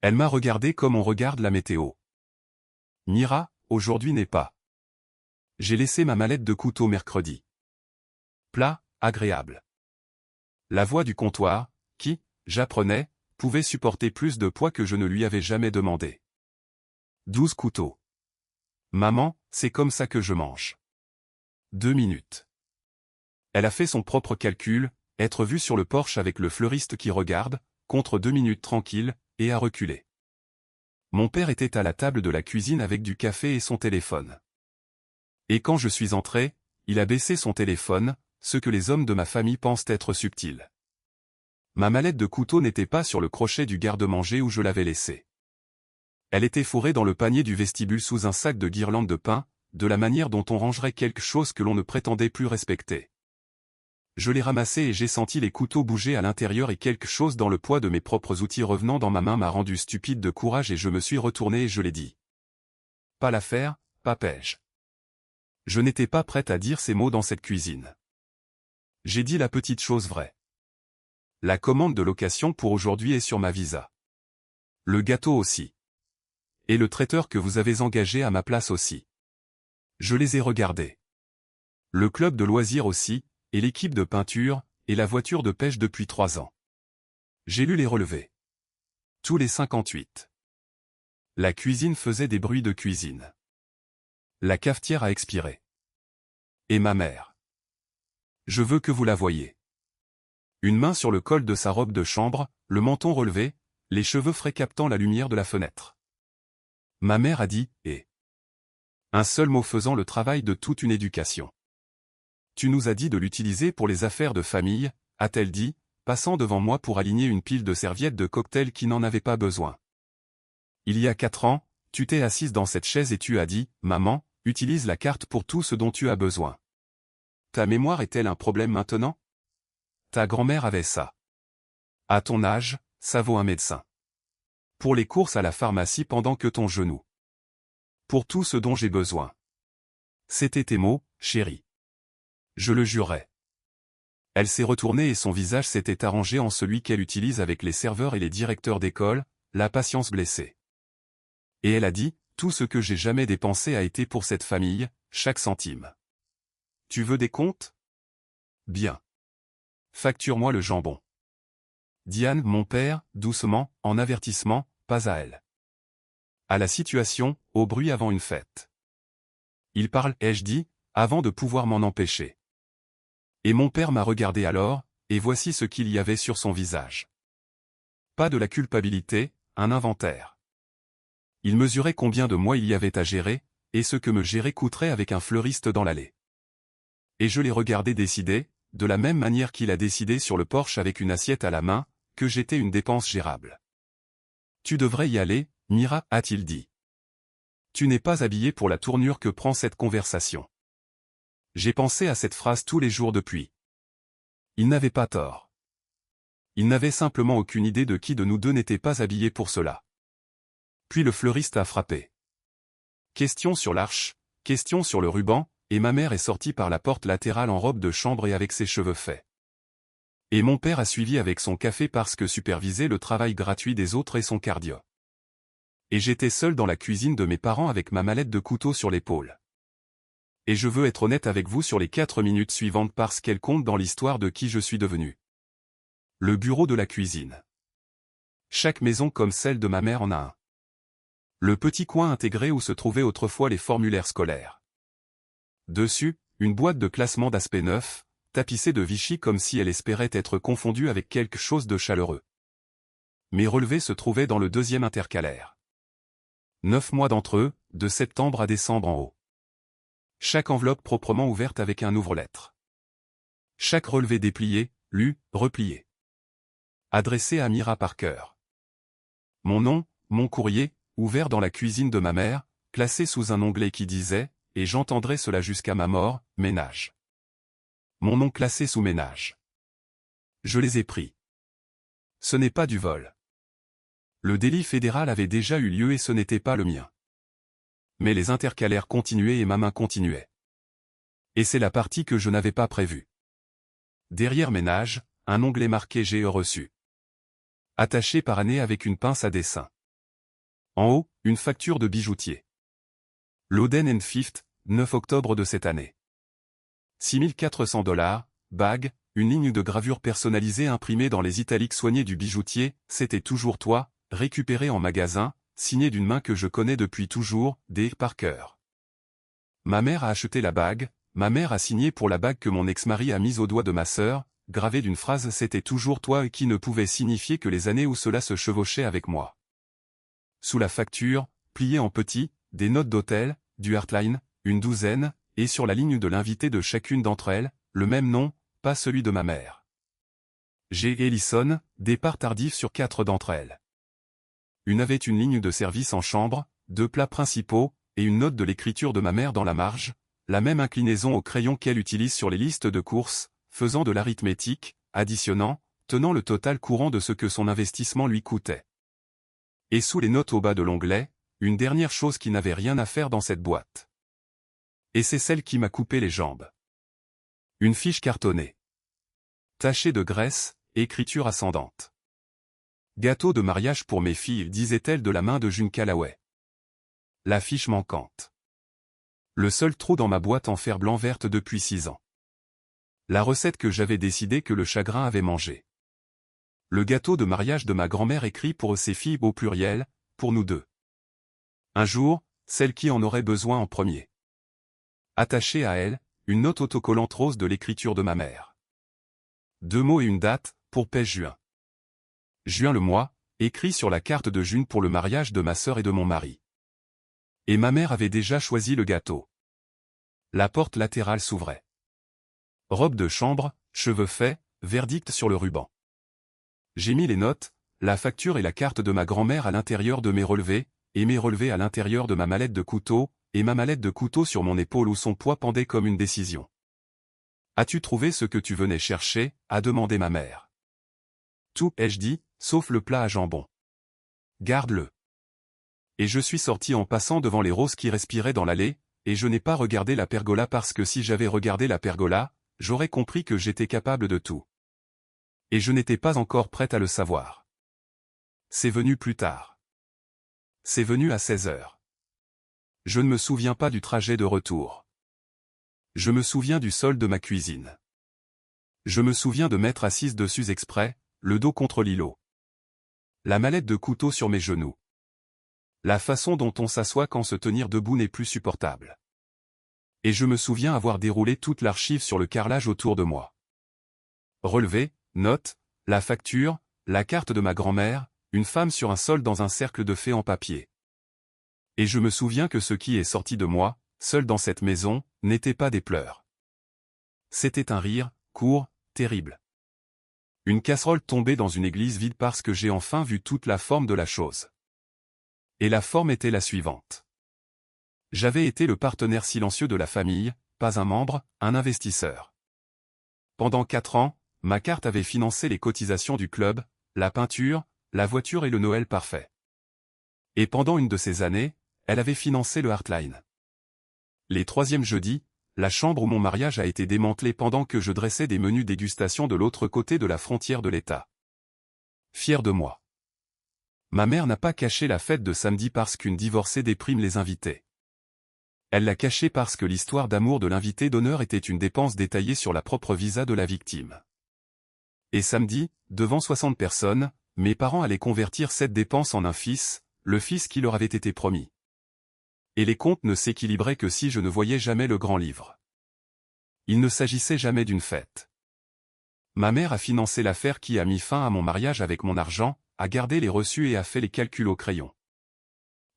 Elle m'a regardé comme on regarde la météo. Mira, aujourd'hui n'est pas. J'ai laissé ma mallette de couteau mercredi. Plat, agréable. La voix du comptoir, qui, j'apprenais, pouvait supporter plus de poids que je ne lui avais jamais demandé. 12 couteaux. Maman, c'est comme ça que je mange. 2 minutes. Elle a fait son propre calcul, être vue sur le porche avec le fleuriste qui regarde, contre 2 minutes tranquille, et a reculé. Mon père était à la table de la cuisine avec du café et son téléphone. Et quand je suis entré, il a baissé son téléphone, ce que les hommes de ma famille pensent être subtil. Ma mallette de couteau n'était pas sur le crochet du garde-manger où je l'avais laissée. Elle était fourrée dans le panier du vestibule sous un sac de guirlandes de pin, de la manière dont on rangerait quelque chose que l'on ne prétendait plus respecter. Je l'ai ramassé et j'ai senti les couteaux bouger à l'intérieur et quelque chose dans le poids de mes propres outils revenant dans ma main m'a rendu stupide de courage et je me suis retourné et je l'ai dit. Pas l'affaire, papais-je. Je n'étais pas prête à dire ces mots dans cette cuisine. J'ai dit la petite chose vraie. La commande de location pour aujourd'hui est sur ma visa. Le gâteau aussi. Et le traiteur que vous avez engagé à ma place aussi. Je les ai regardés. Le club de loisirs aussi, et l'équipe de peinture, et la voiture de pêche depuis 3 ans. J'ai lu les relevés. Tous les 58. La cuisine faisait des bruits de cuisine. La cafetière a expiré. Et ma mère. Je veux que vous la voyiez. Une main sur le col de sa robe de chambre, le menton relevé, les cheveux frais captant la lumière de la fenêtre. Ma mère a dit « et ». Un seul mot faisant le travail de toute une éducation. Tu nous as dit de l'utiliser pour les affaires de famille, a-t-elle dit, passant devant moi pour aligner une pile de serviettes de cocktail qui n'en avait pas besoin. Il y a 4 ans, tu t'es assise dans cette chaise et tu as dit « Maman, utilise la carte pour tout ce dont tu as besoin ». Ta mémoire est-elle un problème maintenant? Ta grand-mère avait ça. À ton âge, ça vaut un médecin. Pour les courses à la pharmacie pendant que ton genou. Pour tout ce dont j'ai besoin. C'était tes mots, chérie. Je le jurais. Elle s'est retournée et son visage s'était arrangé en celui qu'elle utilise avec les serveurs et les directeurs d'école, la patience blessée. Et elle a dit, tout ce que j'ai jamais dépensé a été pour cette famille, chaque centime. Tu veux des comptes? Bien. Facture-moi le jambon. Diane, mon père, doucement, en avertissement, pas à elle. À la situation, au bruit avant une fête. Il parle, ai-je dit, avant de pouvoir m'en empêcher. Et mon père m'a regardé alors, et voici ce qu'il y avait sur son visage. Pas de la culpabilité, un inventaire. Il mesurait combien de mois il y avait à gérer, et ce que me gérer coûterait avec un fleuriste dans l'allée. Et je l'ai regardé décider, de la même manière qu'il a décidé sur le porche avec une assiette à la main, que j'étais une dépense gérable. Tu devrais y aller, Mira, a-t-il dit. Tu n'es pas habillée pour la tournure que prend cette conversation. J'ai pensé à cette phrase tous les jours depuis. Il n'avait pas tort. Il n'avait simplement aucune idée de qui de nous deux n'était pas habillé pour cela. Puis le fleuriste a frappé. Question sur l'arche, question sur le ruban, et ma mère est sortie par la porte latérale en robe de chambre et avec ses cheveux faits. Et mon père a suivi avec son café parce que supervisait le travail gratuit des autres et son cardio. Et j'étais seul dans la cuisine de mes parents avec ma mallette de couteau sur l'épaule. Et je veux être honnête avec vous sur les 4 minutes suivantes parce qu'elles comptent dans l'histoire de qui je suis devenu. Le bureau de la cuisine. Chaque maison comme celle de ma mère en a un. Le petit coin intégré où se trouvaient autrefois les formulaires scolaires. Dessus, une boîte de classement d'aspect neuf, tapissée de Vichy comme si elle espérait être confondue avec quelque chose de chaleureux. Mes relevés se trouvaient dans le 2e intercalaire. 9 mois d'entre eux, de septembre à décembre en haut. Chaque enveloppe proprement ouverte avec un ouvre-lettre. Chaque relevé déplié, lu, replié. Adressé à Mira Parker. Mon nom, mon courrier, ouvert dans la cuisine de ma mère, classé sous un onglet qui disait, et j'entendrai cela jusqu'à ma mort, ménage. Mon nom classé sous ménage. Je les ai pris. Ce n'est pas du vol. Le délit fédéral avait déjà eu lieu et ce n'était pas le mien. Mais les intercalaires continuaient et ma main continuait. Et c'est la partie que je n'avais pas prévue. Derrière ménage, un onglet marqué J'ai reçu. Attaché par année avec une pince à dessin. En haut, une facture de bijoutier. Loden & Fifth, 9 octobre de cette année. $6 400, bague, une ligne de gravure personnalisée imprimée dans les italiques soignés du bijoutier, c'était toujours toi, récupéré en magasin, signé d'une main que je connais depuis toujours, D. Parker. Ma mère a acheté la bague, ma mère a signé pour la bague que mon ex-mari a mise au doigt de ma sœur, gravée d'une phrase c'était toujours toi et qui ne pouvait signifier que les années où cela se chevauchait avec moi. Sous la facture, pliée en petits, des notes d'hôtel, du Heartline, une douzaine, et sur la ligne de l'invité de chacune d'entre elles, le même nom, pas celui de ma mère. G. Ellison, départ tardif sur 4 d'entre elles. Une avait une ligne de service en chambre, 2 plats principaux, et une note de l'écriture de ma mère dans la marge, la même inclinaison au crayon qu'elle utilise sur les listes de courses, faisant de l'arithmétique, additionnant, tenant le total courant de ce que son investissement lui coûtait. Et sous les notes au bas de l'onglet, une dernière chose qui n'avait rien à faire dans cette boîte. Et c'est celle qui m'a coupé les jambes. Une fiche cartonnée. Tachée de graisse, écriture ascendante. Gâteau de mariage pour mes filles, disait-elle de la main de June Callaway. La fiche manquante. Le seul trou dans ma boîte en fer blanc verte depuis 6 ans. La recette que j'avais décidé que le chagrin avait mangé. Le gâteau de mariage de ma grand-mère écrit pour ses filles au pluriel, pour nous deux. Un jour, celle qui en aurait besoin en premier. Attachée à elle, une note autocollante rose de l'écriture de ma mère. 2 mots et une date, pour juin. Juin le mois, écrit sur la carte de June pour le mariage de ma sœur et de mon mari. Et ma mère avait déjà choisi le gâteau. La porte latérale s'ouvrait. Robe de chambre, cheveux faits, verdict sur le ruban. J'ai mis les notes, la facture et la carte de ma grand-mère à l'intérieur de mes relevés, et mes relevés à l'intérieur de ma mallette de couteau, et ma mallette de couteau sur mon épaule où son poids pendait comme une décision. « As-tu trouvé ce que tu venais chercher ?» a demandé ma mère. Tout, ai-je dit, sauf le plat à jambon. Garde-le. Et je suis sorti en passant devant les roses qui respiraient dans l'allée, et je n'ai pas regardé la pergola parce que si j'avais regardé la pergola, j'aurais compris que j'étais capable de tout. Et je n'étais pas encore prête à le savoir. C'est venu plus tard. C'est venu à 16 heures. Je ne me souviens pas du trajet de retour. Je me souviens du sol de ma cuisine. Je me souviens de m'être assise dessus exprès, le dos contre l'îlot. La mallette de couteau sur mes genoux. La façon dont on s'assoit quand se tenir debout n'est plus supportable. Et je me souviens avoir déroulé toute l'archive sur le carrelage autour de moi. Relevé, note, la facture, la carte de ma grand-mère, une femme sur un sol dans un cercle de fées en papier. Et je me souviens que ce qui est sorti de moi, seul dans cette maison, n'était pas des pleurs. C'était un rire, court, terrible. Une casserole tombée dans une église vide parce que j'ai enfin vu toute la forme de la chose. Et la forme était la suivante. J'avais été le partenaire silencieux de la famille, pas un membre, un investisseur. Pendant 4 ans, ma carte avait financé les cotisations du club, la peinture, la voiture et le Noël parfait. Et pendant une de ces années, elle avait financé le Heartline. Les 3e jeudis, la chambre où mon mariage a été démantelée pendant que je dressais des menus dégustation de l'autre côté de la frontière de l'État. Fier de moi. Ma mère n'a pas caché la fête de samedi parce qu'une divorcée déprime les invités. Elle l'a cachée parce que l'histoire d'amour de l'invité d'honneur était une dépense détaillée sur la propre visa de la victime. Et samedi, devant 60 personnes, mes parents allaient convertir cette dépense en un fils, le fils qui leur avait été promis. Et les comptes ne s'équilibraient que si je ne voyais jamais le grand livre. Il ne s'agissait jamais d'une fête. Ma mère a financé l'affaire qui a mis fin à mon mariage avec mon argent, a gardé les reçus et a fait les calculs au crayon.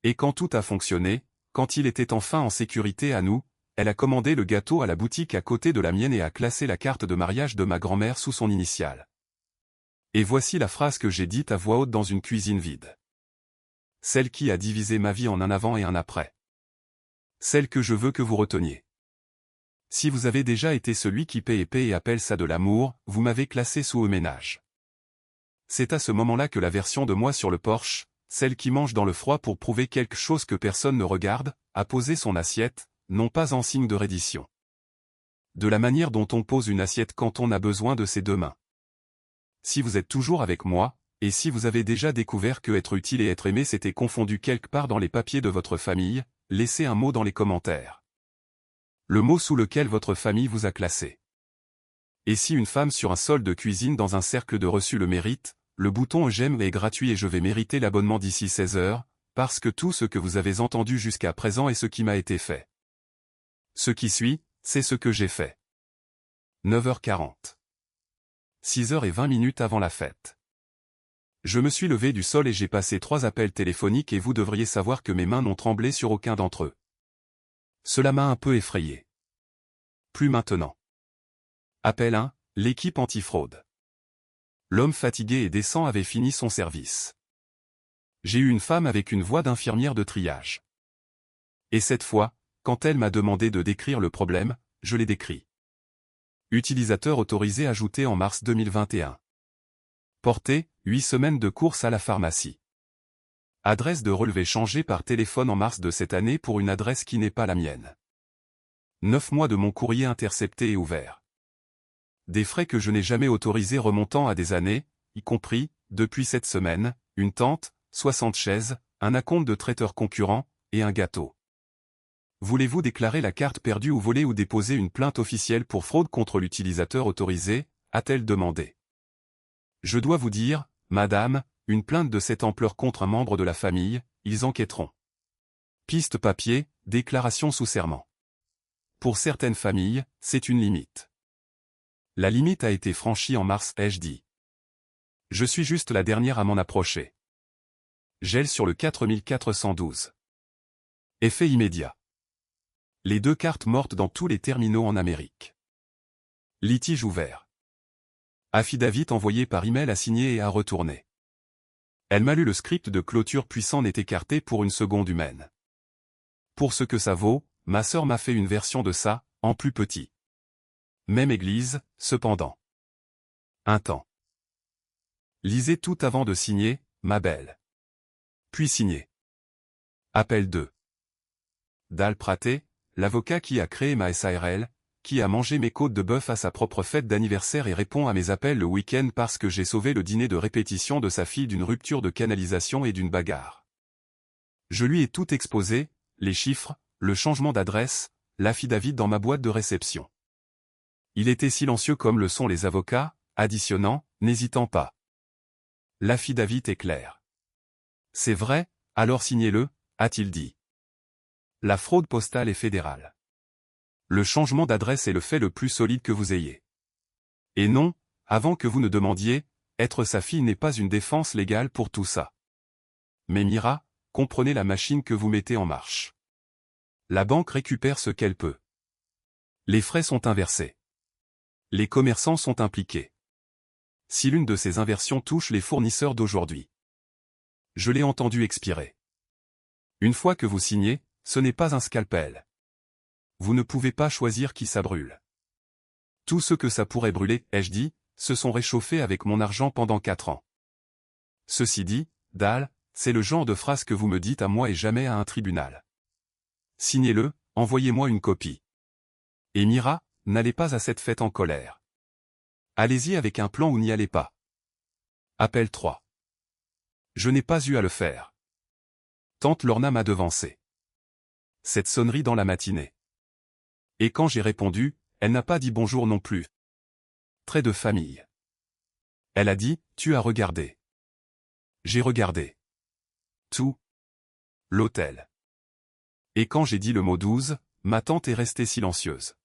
Et quand tout a fonctionné, quand il était enfin en sécurité à nous, elle a commandé le gâteau à la boutique à côté de la mienne et a classé la carte de mariage de ma grand-mère sous son initiale. Et voici la phrase que j'ai dite à voix haute dans une cuisine vide. Celle qui a divisé ma vie en un avant et un après. Celle que je veux que vous reteniez. Si vous avez déjà été celui qui paie et appelle ça de l'amour, vous m'avez classé sous ménage. C'est à ce moment-là que la version de moi sur le porche, celle qui mange dans le froid pour prouver quelque chose que personne ne regarde, a posé son assiette, non pas en signe de reddition. De la manière dont on pose une assiette quand on a besoin de ses deux mains. Si vous êtes toujours avec moi, et si vous avez déjà découvert que être utile et être aimé s'était confondu quelque part dans les papiers de votre famille, laissez un mot dans les commentaires. Le mot sous lequel votre famille vous a classé. Et si une femme sur un solde de cuisine dans un cercle de reçus le mérite, le bouton j'aime est gratuit et je vais mériter l'abonnement d'ici 16 heures, parce que tout ce que vous avez entendu jusqu'à présent est ce qui m'a été fait. Ce qui suit, c'est ce que j'ai fait. 9h40. 6h20 avant la fête. Je me suis levé du sol et j'ai passé 3 appels téléphoniques et vous devriez savoir que mes mains n'ont tremblé sur aucun d'entre eux. Cela m'a un peu effrayé. Plus maintenant. Appel 1, l'équipe antifraude. L'homme fatigué et décent avait fini son service. J'ai eu une femme avec une voix d'infirmière de triage. Et cette fois, quand elle m'a demandé de décrire le problème, je l'ai décrit. Utilisateur autorisé ajouté en mars 2021. Portée, 8 semaines de course à la pharmacie. Adresse de relevé changée par téléphone en mars de cette année pour une adresse qui n'est pas la mienne. 9 mois de mon courrier intercepté et ouvert. Des frais que je n'ai jamais autorisés remontant à des années, y compris, depuis cette semaine, une tente, 60 chaises, un acompte de traiteur concurrent, et un gâteau. Voulez-vous déclarer la carte perdue ou volée ou déposer une plainte officielle pour fraude contre l'utilisateur autorisé, a-t-elle demandé. Je dois vous dire, madame, une plainte de cette ampleur contre un membre de la famille, ils enquêteront. Piste papier, déclaration sous serment. Pour certaines familles, c'est une limite. La limite a été franchie en mars, ai-je dit. Je suis juste la dernière à m'en approcher. Gel sur le 4412. Effet immédiat. Les 2 cartes mortes dans tous les terminaux en Amérique. Litige ouvert. Affidavit envoyé par email à signer et à retourner. Elle m'a lu le script de clôture puissant n'est écarté pour une seconde humaine. Pour ce que ça vaut, ma sœur m'a fait une version de ça, en plus petit. Même église, cependant. Un temps. Lisez tout avant de signer, ma belle. Puis signez. Appel 2. Dal Praté, l'avocat qui a créé ma SARL, qui a mangé mes côtes de bœuf à sa propre fête d'anniversaire et répond à mes appels le week-end parce que j'ai sauvé le dîner de répétition de sa fille d'une rupture de canalisation et d'une bagarre. Je lui ai tout exposé, les chiffres, le changement d'adresse, l'affidavit dans ma boîte de réception. Il était silencieux comme le sont les avocats, additionnant, n'hésitant pas. L'affidavit est clair. C'est vrai, alors signez-le, a-t-il dit. La fraude postale est fédérale. Le changement d'adresse est le fait le plus solide que vous ayez. Et non, avant que vous ne demandiez, être sa fille n'est pas une défense légale pour tout ça. Mais Mira, comprenez la machine que vous mettez en marche. La banque récupère ce qu'elle peut. Les frais sont inversés. Les commerçants sont impliqués. Si l'une de ces inversions touche les fournisseurs d'aujourd'hui. Je l'ai entendu expirer. Une fois que vous signez, ce n'est pas un scalpel. Vous ne pouvez pas choisir qui ça brûle. Tout ce que ça pourrait brûler, ai-je dit, se sont réchauffés avec mon argent pendant 4 ans. Ceci dit, Dal, c'est le genre de phrase que vous me dites à moi et jamais à un tribunal. Signez-le, envoyez-moi une copie. Et Mira, n'allez pas à cette fête en colère. Allez-y avec un plan ou n'y allez pas. Appel 3. Je n'ai pas eu à le faire. Tante Lorna m'a devancé. Cette sonnerie dans la matinée. Et quand j'ai répondu, elle n'a pas dit bonjour non plus. Trait de famille. Elle a dit, tu as regardé. J'ai regardé. Tout. L'hôtel. Et quand j'ai dit le mot 12, ma tante est restée silencieuse.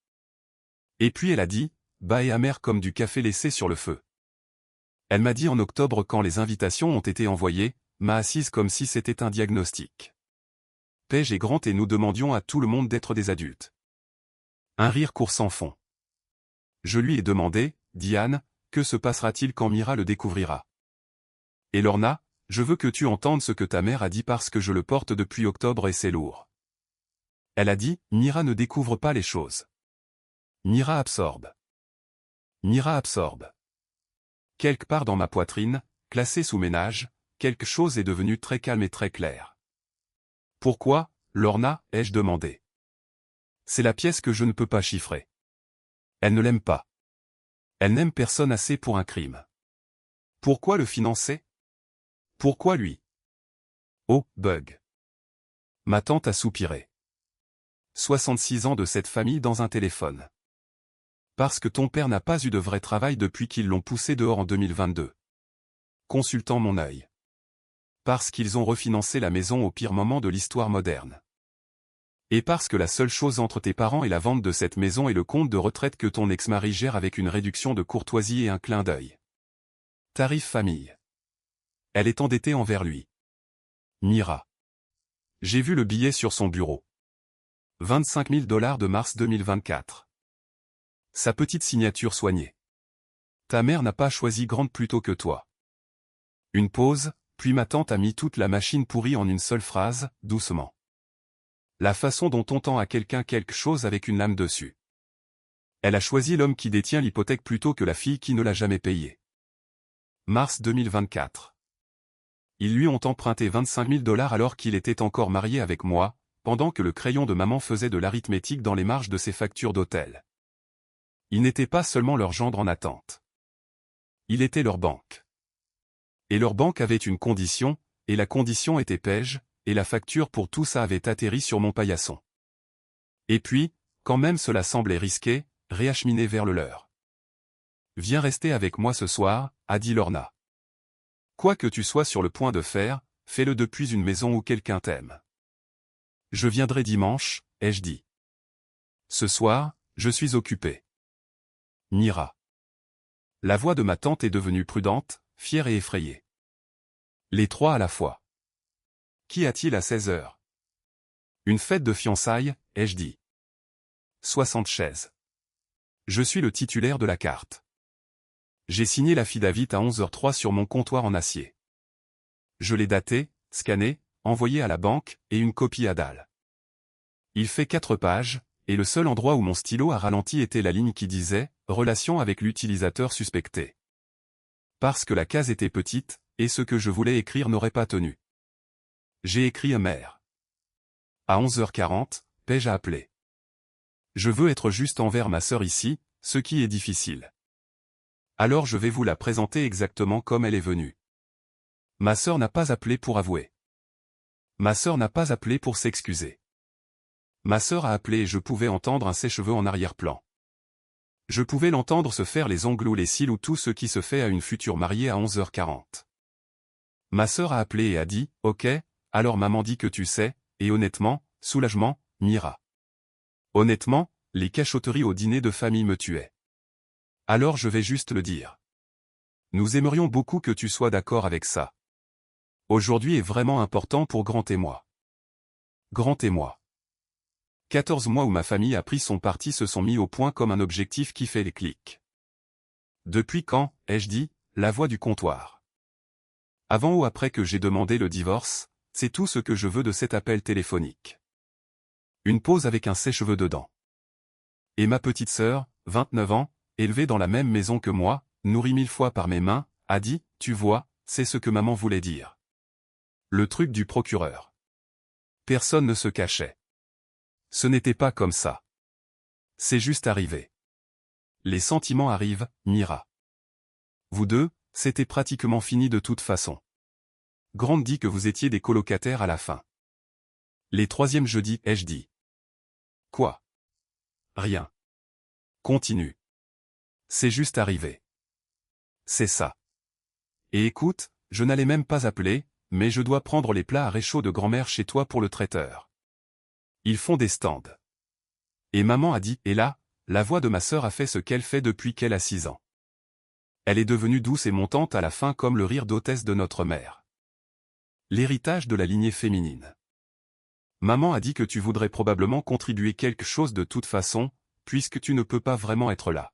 Et puis elle a dit, bas et amer comme du café laissé sur le feu. Elle m'a dit en octobre quand les invitations ont été envoyées, m'a assise comme si c'était un diagnostic. Paige et Grant et nous demandions à tout le monde d'être des adultes. Un rire court sans fond. Je lui ai demandé, Diane, que se passera-t-il quand Mira le découvrira? Et Lorna, je veux que tu entendes ce que ta mère a dit parce que je le porte depuis octobre et c'est lourd. Elle a dit, Mira ne découvre pas les choses. Mira absorbe. Mira absorbe. Quelque part dans ma poitrine, classée sous ménage, quelque chose est devenu très calme et très clair. Pourquoi, Lorna, ai-je demandé. C'est la pièce que je ne peux pas chiffrer. Elle ne l'aime pas. Elle n'aime personne assez pour un crime. Pourquoi le financer? Pourquoi lui? Oh, bug. Ma tante a soupiré. 66 ans de cette famille dans un téléphone. Parce que ton père n'a pas eu de vrai travail depuis qu'ils l'ont poussé dehors en 2022. Consultant mon œil. Parce qu'ils ont refinancé la maison au pire moment de l'histoire moderne. Et parce que la seule chose entre tes parents et la vente de cette maison est le compte de retraite que ton ex-mari gère avec une réduction de courtoisie et un clin d'œil. Tarif famille. Elle est endettée envers lui. Mira. J'ai vu le billet sur son bureau. 25 000 $ de mars 2024. Sa petite signature soignée. Ta mère n'a pas choisi Grande plutôt que toi. Une pause, puis ma tante a mis toute la machine pourrie en une seule phrase, doucement. La façon dont on tend à quelqu'un quelque chose avec une lame dessus. Elle a choisi l'homme qui détient l'hypothèque plutôt que la fille qui ne l'a jamais payée. Mars 2024. Ils lui ont emprunté 25 000 $ alors qu'il était encore marié avec moi, pendant que le crayon de maman faisait de l'arithmétique dans les marges de ses factures d'hôtel. Il n'était pas seulement leur gendre en attente. Il était leur banque. Et leur banque avait une condition, et la condition était Paige, et la facture pour tout ça avait atterri sur mon paillasson. Et puis, quand même cela semblait risqué, réacheminer vers le leur. Viens rester avec moi ce soir, a dit Lorna. Quoi que tu sois sur le point de faire, fais-le depuis une maison où quelqu'un t'aime. Je viendrai dimanche, ai-je dit. Ce soir, je suis occupé. Mira. La voix de ma tante est devenue prudente, fière et effrayée. Les trois à la fois. Qu'y a-t-il à 16 heures? Une fête de fiançailles, ai-je dit. 60 chaises. Je suis le titulaire de la carte. J'ai signé l'affidavit à 11h03 sur mon comptoir en acier. Je l'ai daté, scanné, envoyé à la banque, et une copie à dalle. Il fait 4 pages, et le seul endroit où mon stylo a ralenti était la ligne qui disait « Relation avec l'utilisateur suspecté ». Parce que la case était petite, et ce que je voulais écrire n'aurait pas tenu. J'ai écrit amer. À 11h40, Paige a appelé. Je veux être juste envers ma sœur ici, ce qui est difficile. Alors je vais vous la présenter exactement comme elle est venue. Ma sœur n'a pas appelé pour avouer. Ma sœur n'a pas appelé pour s'excuser. Ma sœur a appelé et je pouvais entendre un sèche-cheveux en arrière-plan. Je pouvais l'entendre se faire les ongles ou les cils ou tout ce qui se fait à une future mariée à 11h40. Ma sœur a appelé et a dit « Ok, alors maman dit que tu sais », et honnêtement, soulagement, Mira. Honnêtement, les cachotteries au dîner de famille me tuaient. Alors je vais juste le dire. Nous aimerions beaucoup que tu sois d'accord avec ça. Aujourd'hui est vraiment important pour Grant et moi. Grant et moi. 14 mois où ma famille a pris son parti se sont mis au point comme un objectif qui fait les clics. Depuis quand, ai-je dit, la voix du comptoir. Avant ou après que j'ai demandé le divorce, c'est tout ce que je veux de cet appel téléphonique. Une pause avec un sèche-cheveux dedans. Et ma petite sœur, 29 ans, élevée dans la même maison que moi, nourrie 1000 fois par mes mains, a dit, tu vois, c'est ce que maman voulait dire. Le truc du procureur. Personne ne se cachait. Ce n'était pas comme ça. C'est juste arrivé. Les sentiments arrivent, Mira. Vous deux, c'était pratiquement fini de toute façon. Grant dit que vous étiez des colocataires à la fin. Les troisièmes jeudis, ai-je dit. Quoi? Rien. Continue. C'est juste arrivé. C'est ça. Et écoute, je n'allais même pas appeler, mais je dois prendre les plats à réchaud de grand-mère chez toi pour le traiteur. Ils font des stands. Et maman a dit, et là, la voix de ma sœur a fait ce qu'elle fait depuis qu'elle a 6 ans. Elle est devenue douce et montante à la fin comme le rire d'hôtesse de notre mère. L'héritage de la lignée féminine. Maman a dit que tu voudrais probablement contribuer quelque chose de toute façon, puisque tu ne peux pas vraiment être là.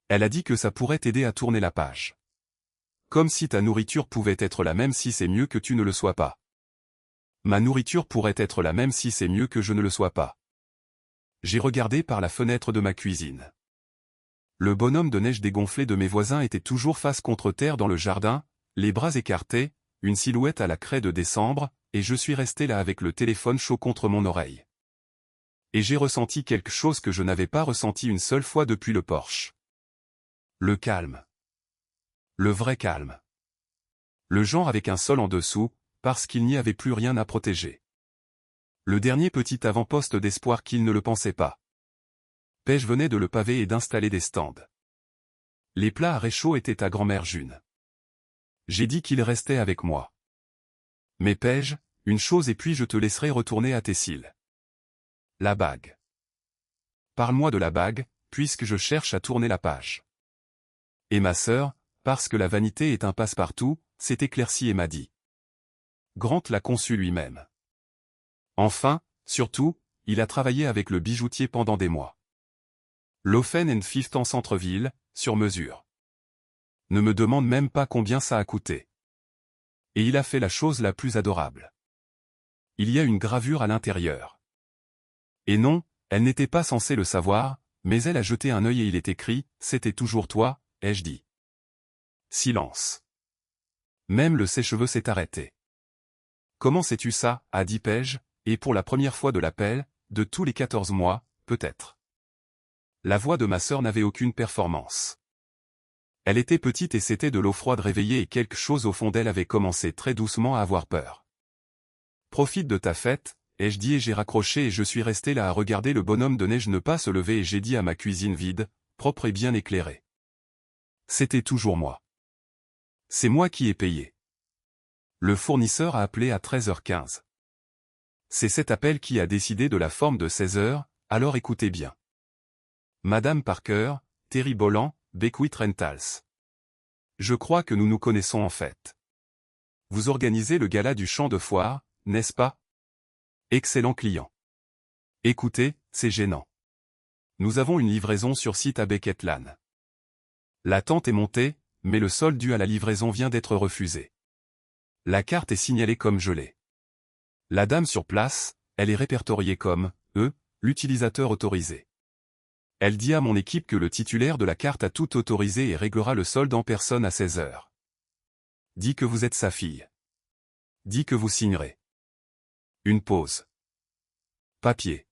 Elle a dit que ça pourrait t'aider à tourner la page. Comme si ta nourriture pouvait être la même si c'est mieux que tu ne le sois pas. Ma nourriture pourrait être la même si c'est mieux que je ne le sois pas. J'ai regardé par la fenêtre de ma cuisine. Le bonhomme de neige dégonflé de mes voisins était toujours face contre terre dans le jardin, les bras écartés, une silhouette à la craie de décembre, et je suis resté là avec le téléphone chaud contre mon oreille. Et j'ai ressenti quelque chose que je n'avais pas ressenti une seule fois depuis le Porsche. Le calme. Le vrai calme. Le genre avec un sol en dessous, parce qu'il n'y avait plus rien à protéger. Le dernier petit avant-poste d'espoir qu'il ne le pensait pas. Paige venait de le paver et d'installer des stands. Les plats à réchaud étaient à grand-mère June. J'ai dit qu'il restait avec moi. Mais Paige, une chose et puis je te laisserai retourner à tes cils. La bague. Parle-moi de la bague, puisque je cherche à tourner la page. Et ma sœur, parce que la vanité est un passe-partout, s'est éclaircie et m'a dit. Grant l'a conçu lui-même. Enfin, surtout, il a travaillé avec le bijoutier pendant des mois. Lofen & Fifth en centre-ville, sur mesure. Ne me demande même pas combien ça a coûté. Et il a fait la chose la plus adorable. Il y a une gravure à l'intérieur. Et non, elle n'était pas censée le savoir, mais elle a jeté un œil et il est écrit « C'était toujours toi », ai-je dit. Silence. Même le sèche-cheveux s'est arrêté. Comment sais-tu ça, a dit Paige, et pour la première fois de l'appel, de tous les 14 mois, peut-être. La voix de ma sœur n'avait aucune performance. Elle était petite et c'était de l'eau froide réveillée et quelque chose au fond d'elle avait commencé très doucement à avoir peur. Profite de ta fête, ai-je dit et j'ai raccroché et je suis resté là à regarder le bonhomme de neige ne pas se lever et j'ai dit à ma cuisine vide, propre et bien éclairée. C'était toujours moi. C'est moi qui ai payé. Le fournisseur a appelé à 13h15. C'est cet appel qui a décidé de la forme de 16h, alors écoutez bien. Madame Parker, Terry Bolland, Beckwith Rentals. Je crois que nous nous connaissons en fait. Vous organisez le gala du champ de foire, n'est-ce pas? Excellent client. Écoutez, c'est gênant. Nous avons une livraison sur site à Beckett Lane. La tente est montée, mais le solde dû à la livraison vient d'être refusé. La carte est signalée comme gelée. La dame sur place, elle est répertoriée comme l'utilisateur autorisé. Elle dit à mon équipe que le titulaire de la carte a tout autorisé et réglera le solde en personne à 16h. Dis que vous êtes sa fille. Dis que vous signerez. Une pause. Papier.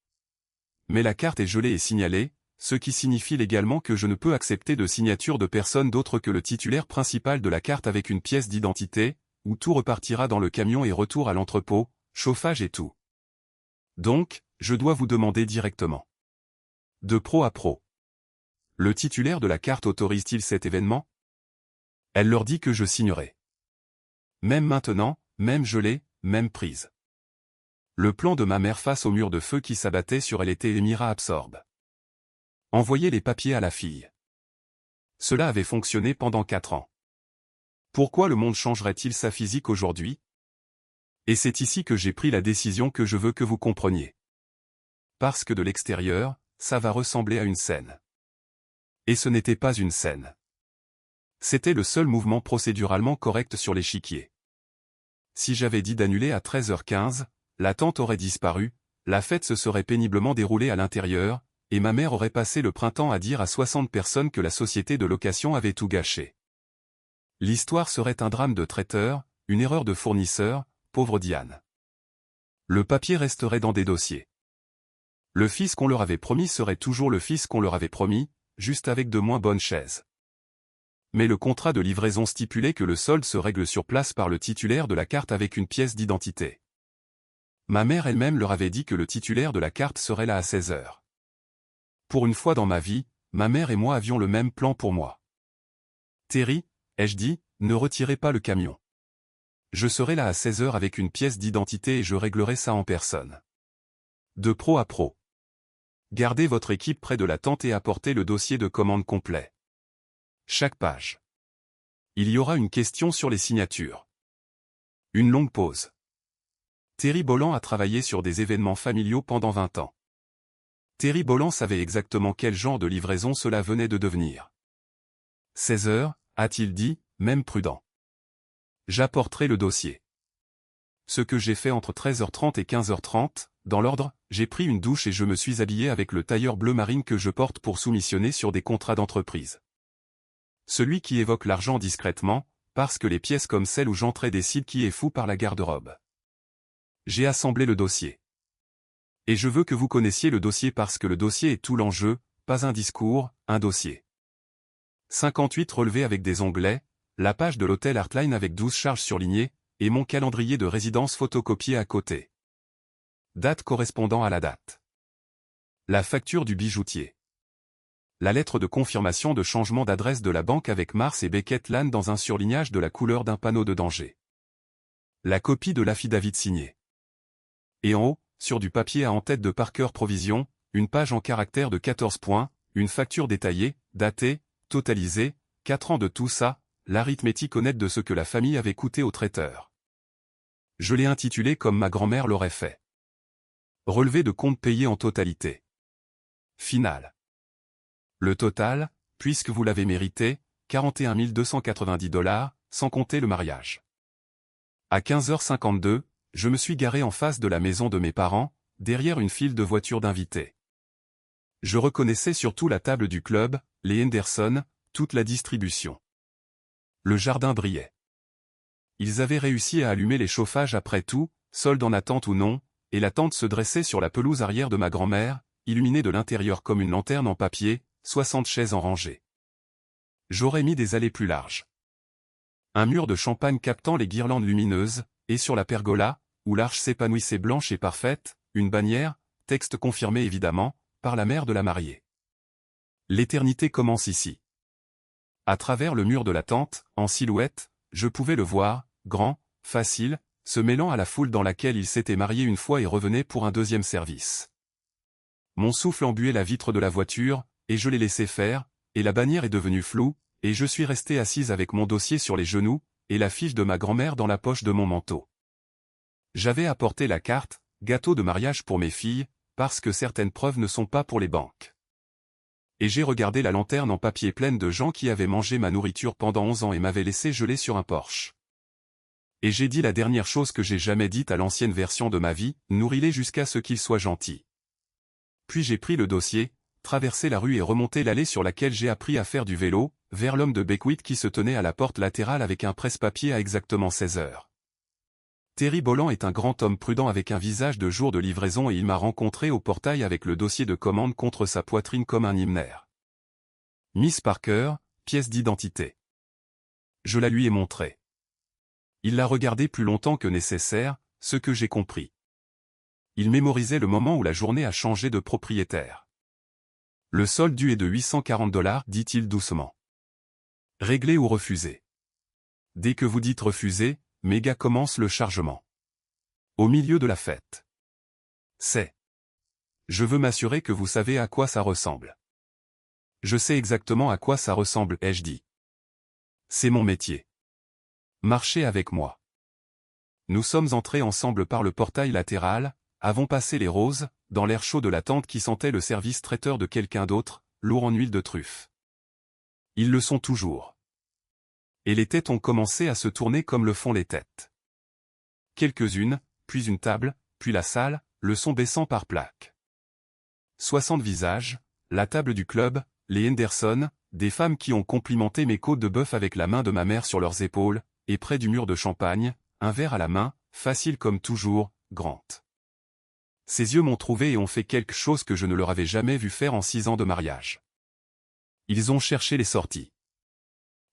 Mais la carte est gelée et signalée, ce qui signifie légalement que je ne peux accepter de signature de personne d'autre que le titulaire principal de la carte avec une pièce d'identité, où tout repartira dans le camion et retour à l'entrepôt, chauffage et tout. Donc, je dois vous demander directement. De pro à pro. Le titulaire de la carte autorise-t-il cet événement? Elle leur dit que je signerai. Même maintenant, même gelée, même prise. Le plan de ma mère face au mur de feu qui s'abattait sur elle était Mira absorbe. Envoyer les papiers à la fille. Cela avait fonctionné pendant 4 ans. Pourquoi le monde changerait-il sa physique aujourd'hui? Et c'est ici que j'ai pris la décision que je veux que vous compreniez. Parce que de l'extérieur, ça va ressembler à une scène. Et ce n'était pas une scène. C'était le seul mouvement procéduralement correct sur l'échiquier. Si j'avais dit d'annuler à 13h15, la tente aurait disparu, la fête se serait péniblement déroulée à l'intérieur, et ma mère aurait passé le printemps à dire à 60 personnes que la société de location avait tout gâché. L'histoire serait un drame de traiteur, une erreur de fournisseur, pauvre Diane. Le papier resterait dans des dossiers. Le fils qu'on leur avait promis serait toujours le fils qu'on leur avait promis, juste avec de moins bonnes chaises. Mais le contrat de livraison stipulait que le solde se règle sur place par le titulaire de la carte avec une pièce d'identité. Ma mère elle-même leur avait dit que le titulaire de la carte serait là à 16 heures. Pour une fois dans ma vie, ma mère et moi avions le même plan pour moi. Terry, ai-je dit, ne retirez pas le camion. Je serai là à 16 heures avec une pièce d'identité et je réglerai ça en personne. De pro à pro. Gardez votre équipe près de la tente et apportez le dossier de commande complet. Chaque page. Il y aura une question sur les signatures. Une longue pause. Terry Bolland a travaillé sur des événements familiaux pendant 20 ans. Terry Bolland savait exactement quel genre de livraison cela venait de devenir. 16 heures, a-t-il dit, même prudent. J'apporterai le dossier. Ce que j'ai fait entre 13h30 et 15h30, dans l'ordre, j'ai pris une douche et je me suis habillé avec le tailleur bleu marine que je porte pour soumissionner sur des contrats d'entreprise. Celui qui évoque l'argent discrètement, parce que les pièces comme celle où j'entrais décident qui est fou par la garde-robe. J'ai assemblé le dossier. Et je veux que vous connaissiez le dossier parce que le dossier est tout l'enjeu, pas un discours, un dossier. 58 relevés avec des onglets, la page de l'hôtel Heartline avec 12 charges surlignées, et mon calendrier de résidence photocopié à côté. Date correspondant à la date. La facture du bijoutier. La lettre de confirmation de changement d'adresse de la banque avec Mars et Beckett Land dans un surlignage de la couleur d'un panneau de danger. La copie de l'affidavit signée. Et en haut, sur du papier à en-tête de Parker Provision, une page en caractères de 14 points, une facture détaillée, datée, totalisée, 4 ans de tout ça, l'arithmétique honnête de ce que la famille avait coûté au traiteur. Je l'ai intitulé comme ma grand-mère l'aurait fait. Relevé de comptes payés en totalité. Final. Le total, puisque vous l'avez mérité, 41 290 $, sans compter le mariage. À 15h52, je me suis garé en face de la maison de mes parents, derrière une file de voitures d'invités. Je reconnaissais surtout la table du club, les Henderson, toute la distribution. Le jardin brillait. Ils avaient réussi à allumer les chauffages après tout, solde en attente ou non, et la tente se dressait sur la pelouse arrière de ma grand-mère, illuminée de l'intérieur comme une lanterne en papier, 60 chaises en rangée. J'aurais mis des allées plus larges. Un mur de champagne captant les guirlandes lumineuses, et sur la pergola, où l'arche s'épanouissait blanche et parfaite, une bannière, texte confirmé évidemment, par la mère de la mariée. L'éternité commence ici. À travers le mur de la tente, en silhouette, je pouvais le voir, grand, facile, se mêlant à la foule dans laquelle il s'était marié une fois et revenait pour un deuxième service. Mon souffle embuait la vitre de la voiture, et je l'ai laissé faire, et la bannière est devenue floue, et je suis resté assise avec mon dossier sur les genoux, et la fiche de ma grand-mère dans la poche de mon manteau. J'avais apporté la carte, gâteau de mariage pour mes filles, parce que certaines preuves ne sont pas pour les banques. Et j'ai regardé la lanterne en papier pleine de gens qui avaient mangé ma nourriture pendant 11 ans et m'avaient laissé geler sur un porche. Et j'ai dit la dernière chose que j'ai jamais dite à l'ancienne version de ma vie, nourris-les jusqu'à ce qu'ils soient gentils. Puis j'ai pris le dossier, traversé la rue et remonté l'allée sur laquelle j'ai appris à faire du vélo, vers l'homme de Beckwith qui se tenait à la porte latérale avec un presse-papier à exactement 16 heures. Terry Bolland est un grand homme prudent avec un visage de jour de livraison et il m'a rencontré au portail avec le dossier de commande contre sa poitrine comme un hymnaire. Miss Parker, pièce d'identité. Je la lui ai montrée. Il l'a regardée plus longtemps que nécessaire, ce que j'ai compris. Il mémorisait le moment où la journée a changé de propriétaire. Le solde dû est de 840 $, dit-il doucement. Réglé ou refusé. Dès que vous dites refuser, Méga commence le chargement. Au milieu de la fête. C'est. Je veux m'assurer que vous savez à quoi ça ressemble. Je sais exactement à quoi ça ressemble, ai-je dit. C'est mon métier. Marchez avec moi. Nous sommes entrés ensemble par le portail latéral, avons passé les roses, dans l'air chaud de la tente qui sentait le service traiteur de quelqu'un d'autre, lourd en huile de truffe. Ils le sont toujours. Et les têtes ont commencé à se tourner comme le font les têtes. Quelques-unes, puis une table, puis la salle, le son baissant par plaques. 60 visages, la table du club, les Henderson, des femmes qui ont complimenté mes côtes de bœuf avec la main de ma mère sur leurs épaules, et près du mur de champagne, un verre à la main, facile comme toujours, Grant. Ses yeux m'ont trouvé et ont fait quelque chose que je ne leur avais jamais vu faire en 6 ans de mariage. Ils ont cherché les sorties.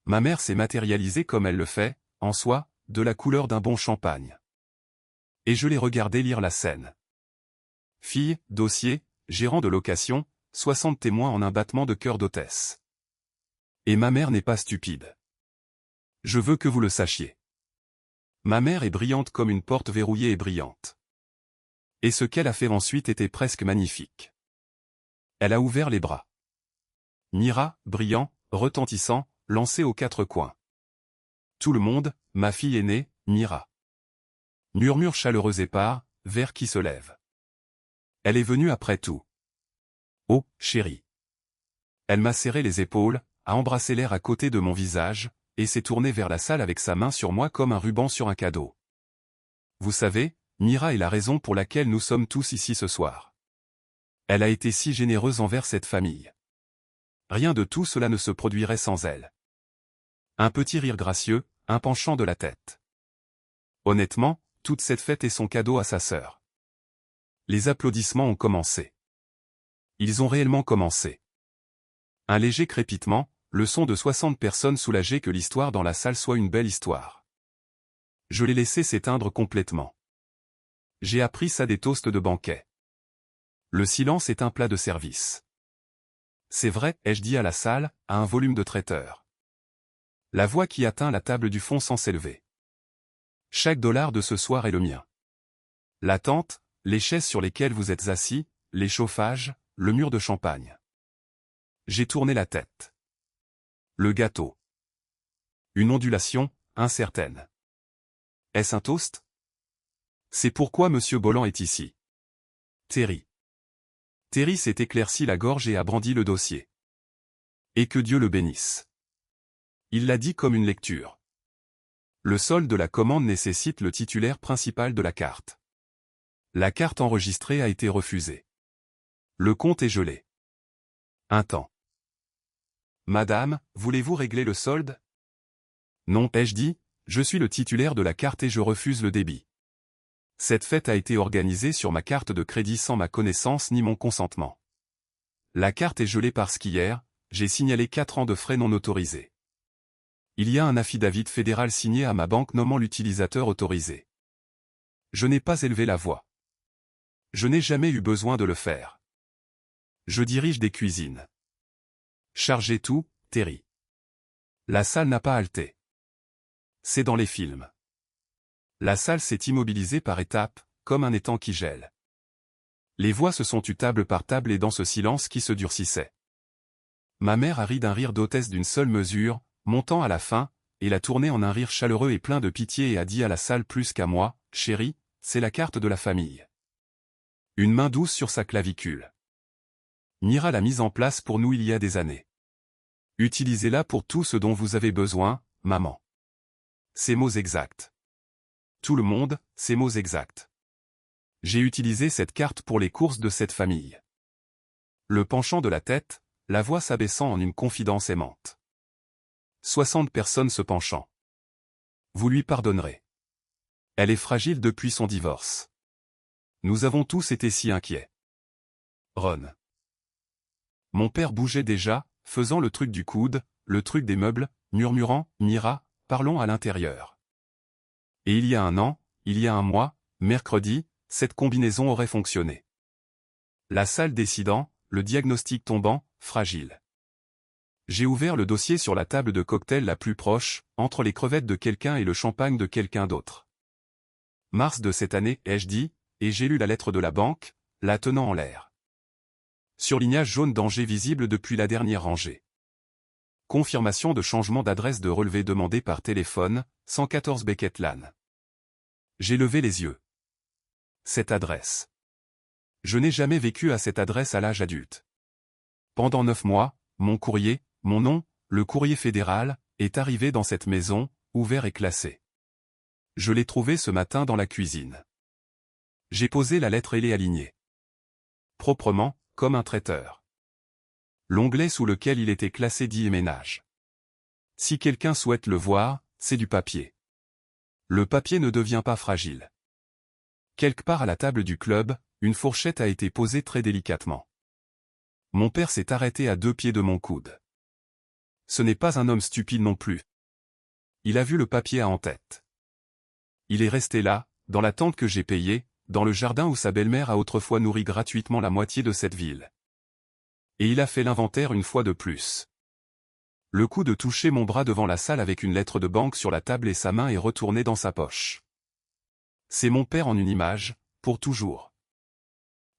Ma mère s'est matérialisée comme elle le fait, en soi, de la couleur d'un bon champagne. Et je l'ai regardé lire la scène. Fille, dossier, gérant de location, 60 témoins en un battement de cœur d'hôtesse. Et ma mère n'est pas stupide. Je veux que vous le sachiez. Ma mère est brillante comme une porte verrouillée et brillante. Et ce qu'elle a fait ensuite était presque magnifique. Elle a ouvert les bras. Mira, brillant, retentissant, lancé aux 4 coins. Tout le monde, ma fille aînée, Mira. Murmure chaleureux épars, verre qui se lève. Elle est venue après tout. Oh, chérie. Elle m'a serré les épaules, a embrassé l'air à côté de mon visage, et s'est tournée vers la salle avec sa main sur moi comme un ruban sur un cadeau. Vous savez, Mira est la raison pour laquelle nous sommes tous ici ce soir. Elle a été si généreuse envers cette famille. Rien de tout cela ne se produirait sans elle. Un petit rire gracieux, un penchant de la tête. Honnêtement, toute cette fête est son cadeau à sa sœur. Les applaudissements ont commencé. Ils ont réellement commencé. Un léger crépitement, le son de 60 personnes soulagées que l'histoire dans la salle soit une belle histoire. Je l'ai laissé s'éteindre complètement. J'ai appris ça des toasts de banquet. Le silence est un plat de service. C'est vrai, ai-je dit à la salle, à un volume de traiteur. La voix qui atteint la table du fond sans s'élever. Chaque dollar de ce soir est le mien. La tente, les chaises sur lesquelles vous êtes assis, les chauffages, le mur de champagne. J'ai tourné la tête. Le gâteau. Une ondulation, incertaine. Est-ce un toast? C'est pourquoi Monsieur Bolland est ici. Terry. Terry s'est éclairci la gorge et a brandi le dossier. Et que Dieu le bénisse. Il l'a dit comme une lecture. Le solde de la commande nécessite le titulaire principal de la carte. La carte enregistrée a été refusée. Le compte est gelé. Un temps. Madame, voulez-vous régler le solde? Non, ai-je dit, je suis le titulaire de la carte et je refuse le débit. Cette fête a été organisée sur ma carte de crédit sans ma connaissance ni mon consentement. La carte est gelée parce qu'hier, j'ai signalé 4 ans de frais non autorisés. Il y a un affidavit fédéral signé à ma banque nommant l'utilisateur autorisé. Je n'ai pas élevé la voix. Je n'ai jamais eu besoin de le faire. Je dirige des cuisines. Chargez tout, Terry. La salle n'a pas halté. C'est dans les films. La salle s'est immobilisée par étapes, comme un étang qui gèle. Les voix se sont tues table par table et dans ce silence qui se durcissait. Ma mère a ri d'un rire d'hôtesse d'une seule mesure, montant à la fin, et l'a tourné en un rire chaleureux et plein de pitié et a dit à la salle plus qu'à moi, « Chérie, c'est la carte de la famille. » Une main douce sur sa clavicule. Mira l'a mise en place pour nous il y a des années. Utilisez-la pour tout ce dont vous avez besoin, maman. Ces mots exacts. Tout le monde, ces mots exacts. J'ai utilisé cette carte pour les courses de cette famille. Le penchant de la tête, la voix s'abaissant en une confidence aimante. 60 personnes se penchant. Vous lui pardonnerez. Elle est fragile depuis son divorce. Nous avons tous été si inquiets. Ron. Mon père bougeait déjà, faisant le truc du coude, le truc des meubles, murmurant, Mira, parlons à l'intérieur. Et il y a un an, il y a un mois, mercredi, cette combinaison aurait fonctionné. La salle décidant, le diagnostic tombant, fragile. J'ai ouvert le dossier sur la table de cocktail la plus proche, entre les crevettes de quelqu'un et le champagne de quelqu'un d'autre. Mars de cette année, ai-je dit, et j'ai lu la lettre de la banque, la tenant en l'air. Surlignage jaune danger visible depuis la dernière rangée. Confirmation de changement d'adresse de relevé demandé par téléphone, 114 Beckett Lane. J'ai levé les yeux. Cette adresse. Je n'ai jamais vécu à cette adresse à l'âge adulte. Pendant 9 mois, mon courrier, mon nom, le courrier fédéral, est arrivé dans cette maison, ouvert et classé. Je l'ai trouvé ce matin dans la cuisine. J'ai posé la lettre et l'ai alignée. Proprement, comme un traiteur. L'onglet sous lequel il était classé dit ménage. Si quelqu'un souhaite le voir, c'est du papier. Le papier ne devient pas fragile. Quelque part à la table du club, une fourchette a été posée très délicatement. Mon père s'est arrêté à 2 pieds de mon coude. Ce n'est pas un homme stupide non plus. Il a vu le papier à en-tête. Il est resté là, dans la tente que j'ai payée, dans le jardin où sa belle-mère a autrefois nourri gratuitement la moitié de cette ville. Et il a fait l'inventaire une fois de plus. Le coup de toucher mon bras devant la salle avec une lettre de banque sur la table et sa main est retournée dans sa poche. C'est mon père en une image, pour toujours.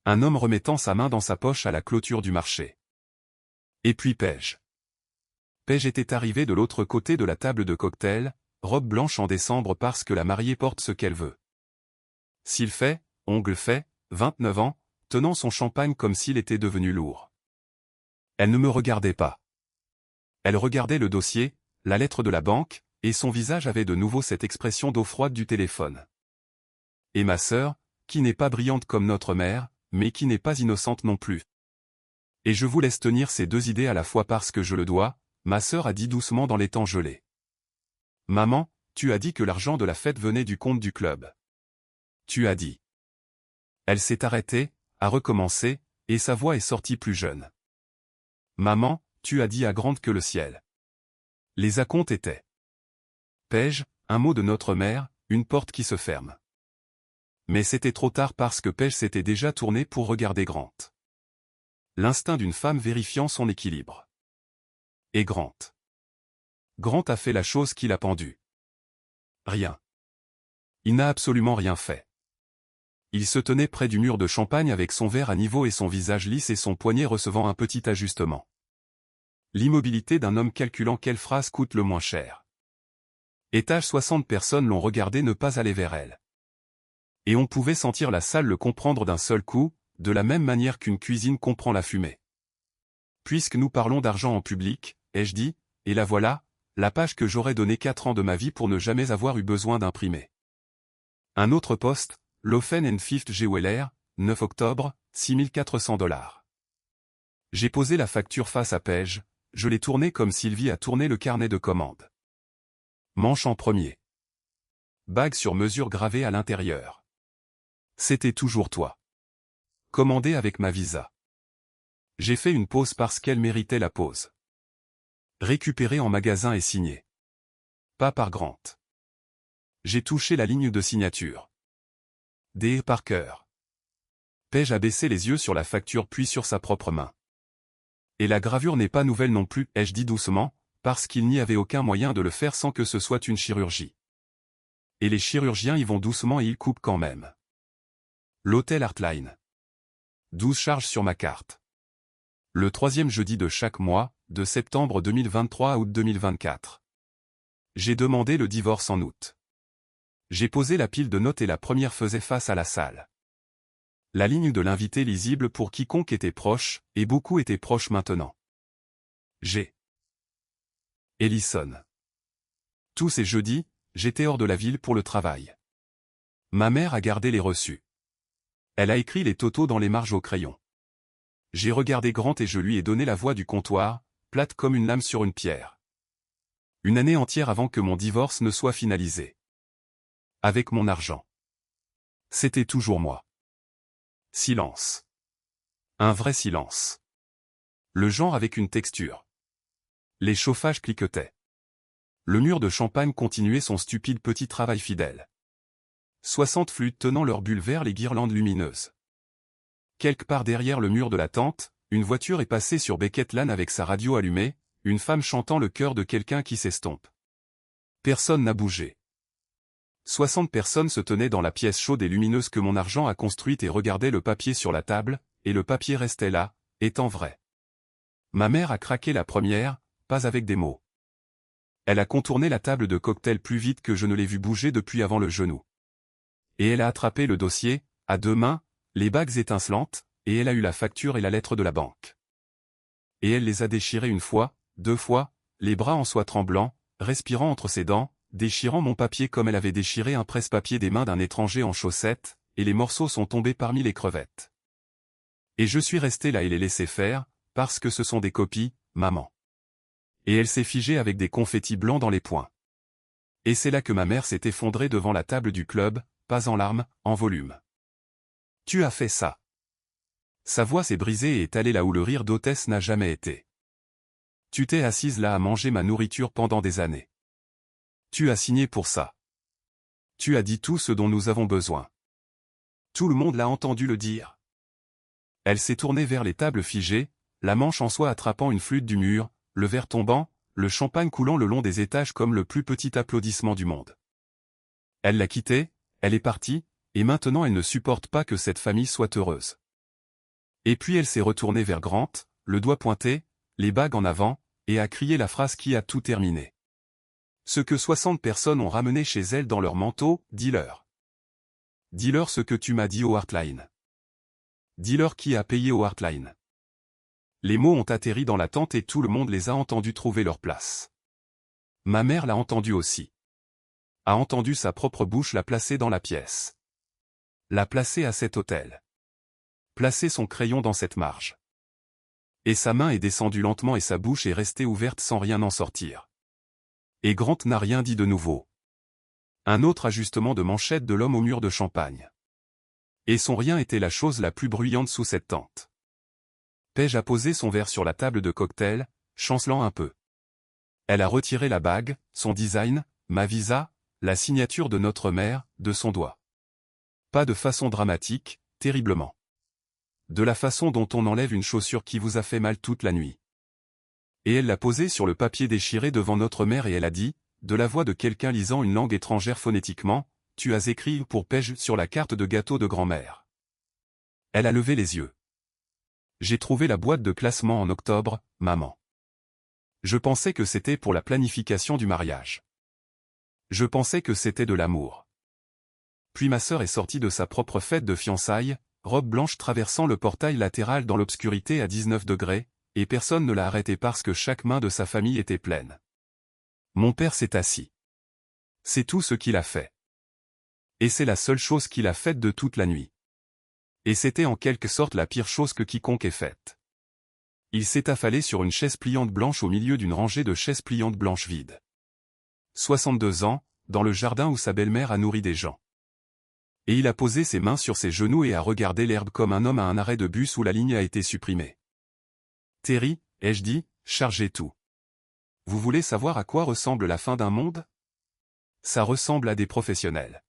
Un homme remettant sa main dans sa poche à la clôture du marché. Et puis Paige. Paige était arrivée de l'autre côté de la table de cocktail, robe blanche en décembre parce que la mariée porte ce qu'elle veut. S'il fait, ongle fait, 29 ans, tenant son champagne comme s'il était devenu lourd. Elle ne me regardait pas. Elle regardait le dossier, la lettre de la banque, et son visage avait de nouveau cette expression d'eau froide du téléphone. Et ma sœur, qui n'est pas brillante comme notre mère, mais qui n'est pas innocente non plus. Et je vous laisse tenir ces deux idées à la fois parce que je le dois, ma sœur a dit doucement dans les temps gelés. Maman, tu as dit que l'argent de la fête venait du compte du club. Tu as dit. Elle s'est arrêtée, a recommencé, et sa voix est sortie plus jeune. Maman, tu as dit à grande que le ciel. Les acomptes étaient. Paige, un mot de notre mère, une porte qui se ferme. Mais c'était trop tard parce que Paige s'était déjà tournée pour regarder Grant. L'instinct d'une femme vérifiant son équilibre. Et Grant. Grant a fait la chose qu'il a pendue. Rien. Il n'a absolument rien fait. Il se tenait près du mur de champagne avec son verre à niveau et son visage lisse et son poignet recevant un petit ajustement. L'immobilité d'un homme calculant quelle phrase coûte le moins cher. Étage 60 personnes l'ont regardé ne pas aller vers elle. Et on pouvait sentir la salle le comprendre d'un seul coup, de la même manière qu'une cuisine comprend la fumée. Puisque nous parlons d'argent en public, ai-je dit, et la voilà, la page que j'aurais donné 4 ans de ma vie pour ne jamais avoir eu besoin d'imprimer. Un autre poste, Lofen & Fifth Jeweler, 9 octobre, $6 400. J'ai posé la facture face à Paige, je l'ai tournée comme Sylvie a tourné le carnet de commande. Manche en premier. Bague sur mesure gravée à l'intérieur. C'était toujours toi. Commandé avec ma visa. J'ai fait une pause parce qu'elle méritait la pause. Récupéré en magasin et signé. Pas par Grant. J'ai touché la ligne de signature. D. Parker. Paige a baissé les yeux sur la facture puis sur sa propre main. Et la gravure n'est pas nouvelle non plus, ai-je dit doucement, parce qu'il n'y avait aucun moyen de le faire sans que ce soit une chirurgie. Et les chirurgiens y vont doucement et ils coupent quand même. L'hôtel Heartline. 12 charges sur ma carte. Le 3e jeudi de chaque mois, de septembre 2023 à août 2024. J'ai demandé le divorce en août. J'ai posé la pile de notes et la première faisait face à la salle. La ligne de l'invité lisible pour quiconque était proche, et beaucoup étaient proches maintenant. J'ai. Ellison. Tous ces jeudis, j'étais hors de la ville pour le travail. Ma mère a gardé les reçus. Elle a écrit les totaux dans les marges au crayon. J'ai regardé Grant et je lui ai donné la voix du comptoir, plate comme une lame sur une pierre. Une année entière avant que mon divorce ne soit finalisé. Avec mon argent. C'était toujours moi. Silence. Un vrai silence. Le genre avec une texture. Les chauffages cliquetaient. Le mur de champagne continuait son stupide petit travail fidèle. 60 flûtes tenant leur bulle vers les guirlandes lumineuses. Quelque part derrière le mur de la tente, une voiture est passée sur Beckett Lane avec sa radio allumée, une femme chantant le cœur de quelqu'un qui s'estompe. Personne n'a bougé. 60 personnes se tenaient dans la pièce chaude et lumineuse que mon argent a construite et regardaient le papier sur la table, et le papier restait là, étant vrai. Ma mère a craqué la première, pas avec des mots. Elle a contourné la table de cocktail plus vite que je ne l'ai vu bouger depuis avant le genou. Et elle a attrapé le dossier, à 2 mains, les bagues étincelantes, et elle a eu la facture et la lettre de la banque. Et elle les a déchirées 1 fois, 2 fois, les bras en soie tremblants, respirant entre ses dents, déchirant mon papier comme elle avait déchiré un presse-papier des mains d'un étranger en chaussettes, et les morceaux sont tombés parmi les crevettes. Et je suis resté là et les laissé faire, parce que ce sont des copies, maman. Et elle s'est figée avec des confettis blancs dans les poings. Et c'est là que ma mère s'est effondrée devant la table du club, pas en larmes, en volume. Tu as fait ça. Sa voix s'est brisée et est allée là où le rire d'hôtesse n'a jamais été. Tu t'es assise là à manger ma nourriture pendant des années. Tu as signé pour ça. Tu as dit tout ce dont nous avons besoin. Tout le monde l'a entendu le dire. Elle s'est tournée vers les tables figées, la manche en soie attrapant une flûte du mur, le verre tombant, le champagne coulant le long des étages comme le plus petit applaudissement du monde. Elle l'a quitté, elle est partie, et maintenant elle ne supporte pas que cette famille soit heureuse. Et puis elle s'est retournée vers Grant, le doigt pointé, les bagues en avant, et a crié la phrase qui a tout terminé. Ce que 60 personnes ont ramené chez elle dans leur manteau, dis-leur. Dis-leur ce que tu m'as dit au Heartline. Dis-leur qui a payé au Heartline. Les mots ont atterri dans la tente et tout le monde les a entendus trouver leur place. Ma mère l'a entendu aussi. A entendu sa propre bouche la placer dans la pièce. La placer à cet hôtel. Placer son crayon dans cette marge. Et sa main est descendue lentement et sa bouche est restée ouverte sans rien en sortir. Et Grant n'a rien dit de nouveau. Un autre ajustement de manchette de l'homme au mur de champagne. Et son rien était la chose la plus bruyante sous cette tente. Paige a posé son verre sur la table de cocktail, chancelant un peu. Elle a retiré la bague, son design, ma visa, la signature de notre mère, de son doigt. Pas de façon dramatique, terriblement. De la façon dont on enlève une chaussure qui vous a fait mal toute la nuit. Et elle l'a posée sur le papier déchiré devant notre mère et elle a dit, de la voix de quelqu'un lisant une langue étrangère phonétiquement, « Tu as écrit pour Paige sur la carte de gâteau de grand-mère. » Elle a levé les yeux. J'ai trouvé la boîte de classement en octobre, maman. Je pensais que c'était pour la planification du mariage. Je pensais que c'était de l'amour. Puis ma sœur est sortie de sa propre fête de fiançailles, robe blanche traversant le portail latéral dans l'obscurité à 19 degrés, et personne ne l'a arrêtée parce que chaque main de sa famille était pleine. Mon père s'est assis. C'est tout ce qu'il a fait. Et c'est la seule chose qu'il a faite de toute la nuit. Et c'était en quelque sorte la pire chose que quiconque ait faite. Il s'est affalé sur une chaise pliante blanche au milieu d'une rangée de chaises pliantes blanches vides. 62 ans, dans le jardin où sa belle-mère a nourri des gens. Et il a posé ses mains sur ses genoux et a regardé l'herbe comme un homme à un arrêt de bus où la ligne a été supprimée. Terry, ai-je dit, chargez tout. Vous voulez savoir à quoi ressemble la fin d'un monde? Ça ressemble à des professionnels.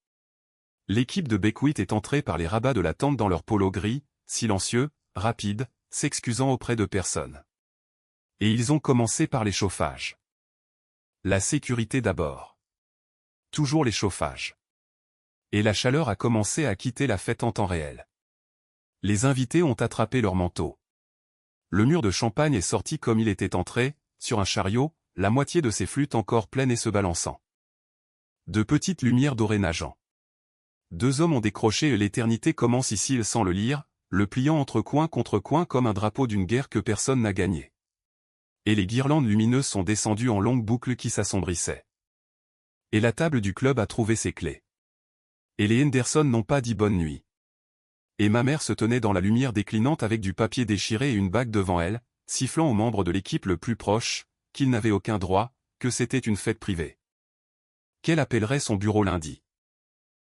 L'équipe de Beckwith est entrée par les rabats de la tente dans leur polo gris, silencieux, rapide, s'excusant auprès de personne. Et ils ont commencé par les chauffages. La sécurité d'abord. Toujours les chauffages. Et la chaleur a commencé à quitter la fête en temps réel. Les invités ont attrapé leurs manteaux. Le mur de champagne est sorti comme il était entré, sur un chariot, la moitié de ses flûtes encore pleines et se balançant. De petites lumières dorées nageant. 2 hommes ont décroché et l'éternité commence ici sans le lire, le pliant entre coin contre coin comme un drapeau d'une guerre que personne n'a gagnée. Et les guirlandes lumineuses sont descendues en longues boucles qui s'assombrissaient. Et la table du club a trouvé ses clés. Et les Henderson n'ont pas dit bonne nuit. Et ma mère se tenait dans la lumière déclinante avec du papier déchiré et une bague devant elle, sifflant aux membres de l'équipe le plus proche, qu'ils n'avaient aucun droit, que c'était une fête privée. Qu'elle appellerait son bureau lundi.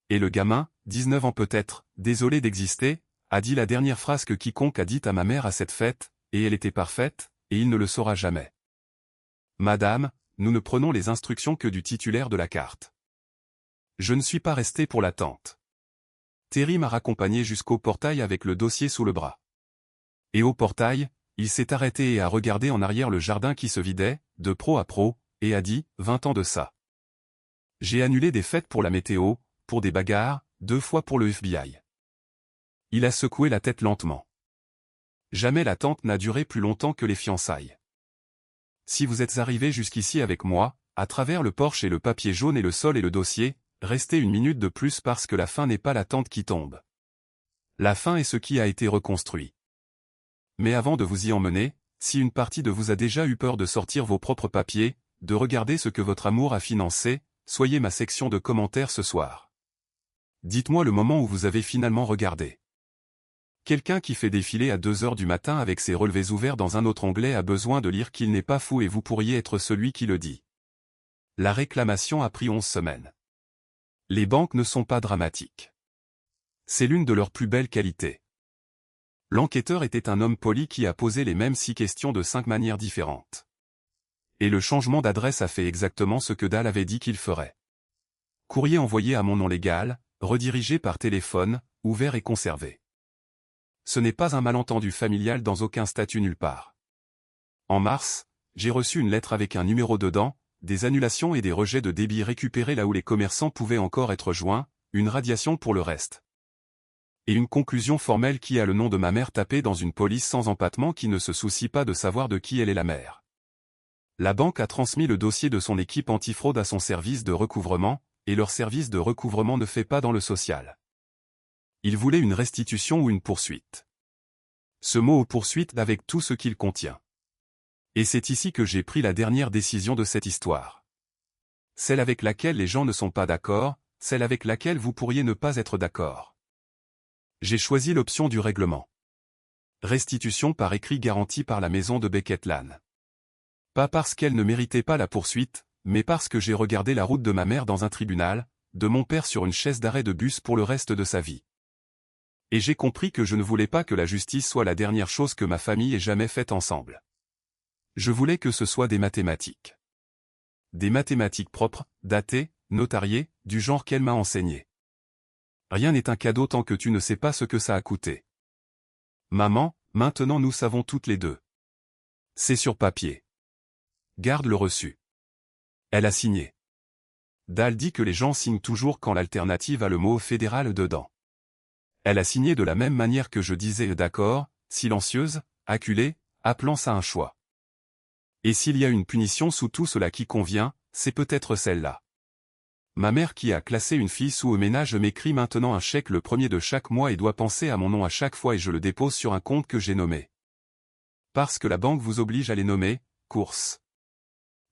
Et le gamin, 19 ans peut-être, désolé d'exister, a dit la dernière phrase que quiconque a dite à ma mère à cette fête, et elle était parfaite, et il ne le saura jamais. Madame, nous ne prenons les instructions que du titulaire de la carte. Je ne suis pas resté pour l'attente. Terry m'a raccompagné jusqu'au portail avec le dossier sous le bras. Et au portail, il s'est arrêté et a regardé en arrière le jardin qui se vidait, de pro à pro, et a dit, 20 ans de ça. J'ai annulé des fêtes pour la météo, pour des bagarres, 2 fois pour le FBI. Il a secoué la tête lentement. Jamais l'attente n'a duré plus longtemps que les fiançailles. Si vous êtes arrivé jusqu'ici avec moi, à travers le porche et le papier jaune et le sol et le dossier, restez 1 minute de plus parce que la fin n'est pas l'attente qui tombe. La fin est ce qui a été reconstruit. Mais avant de vous y emmener, si une partie de vous a déjà eu peur de sortir vos propres papiers, de regarder ce que votre amour a financé, soyez ma section de commentaires ce soir. Dites-moi le moment où vous avez finalement regardé. Quelqu'un qui fait défiler à 2 heures du matin avec ses relevés ouverts dans un autre onglet a besoin de lire qu'il n'est pas fou et vous pourriez être celui qui le dit. La réclamation a pris 11 semaines. Les banques ne sont pas dramatiques. C'est l'une de leurs plus belles qualités. L'enquêteur était un homme poli qui a posé les mêmes 6 questions de 5 manières différentes. Et le changement d'adresse a fait exactement ce que Dal avait dit qu'il ferait. Courrier envoyé à mon nom légal, redirigé par téléphone, ouvert et conservé. Ce n'est pas un malentendu familial dans aucun statut nulle part. En mars, j'ai reçu une lettre avec un numéro dedans, des annulations et des rejets de débit récupérés là où les commerçants pouvaient encore être joints, une radiation pour le reste. Et une conclusion formelle qui a le nom de ma mère tapé dans une police sans empattement qui ne se soucie pas de savoir de qui elle est la mère. La banque a transmis le dossier de son équipe antifraude à son service de recouvrement, et leur service de recouvrement ne fait pas dans le social. Ils voulaient une restitution ou une poursuite. Ce mot ou poursuite avec tout ce qu'il contient. Et c'est ici que j'ai pris la dernière décision de cette histoire. Celle avec laquelle les gens ne sont pas d'accord, celle avec laquelle vous pourriez ne pas être d'accord. J'ai choisi l'option du règlement. Restitution par écrit garantie par la maison de Beckett-Lan. Pas parce qu'elle ne méritait pas la poursuite, mais parce que j'ai regardé la route de ma mère dans un tribunal, de mon père sur une chaise d'arrêt de bus pour le reste de sa vie. Et j'ai compris que je ne voulais pas que la justice soit la dernière chose que ma famille ait jamais faite ensemble. Je voulais que ce soit des mathématiques. Des mathématiques propres, datées, notariées, du genre qu'elle m'a enseigné. Rien n'est un cadeau tant que tu ne sais pas ce que ça a coûté. Maman, maintenant nous savons toutes les deux. C'est sur papier. Garde le reçu. Elle a signé. Dal dit que les gens signent toujours quand l'alternative a le mot fédéral dedans. Elle a signé de la même manière que je disais d'accord, silencieuse, acculée, appelant ça un choix. Et s'il y a une punition sous tout cela qui convient, c'est peut-être celle-là. Ma mère qui a classé une fille sous ménage m'écrit maintenant un chèque le premier de chaque mois et doit penser à mon nom à chaque fois et je le dépose sur un compte que j'ai nommé. Parce que la banque vous oblige à les nommer, course.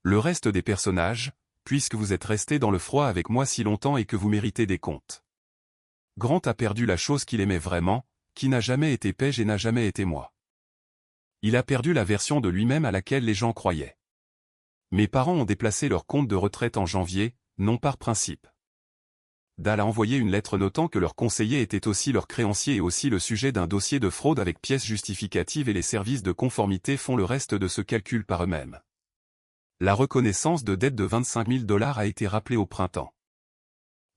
Le reste des personnages, puisque vous êtes resté dans le froid avec moi si longtemps et que vous méritez des comptes. Grant a perdu la chose qu'il aimait vraiment, qui n'a jamais été Paige et n'a jamais été moi. Il a perdu la version de lui-même à laquelle les gens croyaient. Mes parents ont déplacé leur compte de retraite en janvier, non par principe. Dal a envoyé une lettre notant que leur conseiller était aussi leur créancier et aussi le sujet d'un dossier de fraude avec pièces justificatives et les services de conformité font le reste de ce calcul par eux-mêmes. La reconnaissance de dette de 25 000 $ a été rappelée au printemps.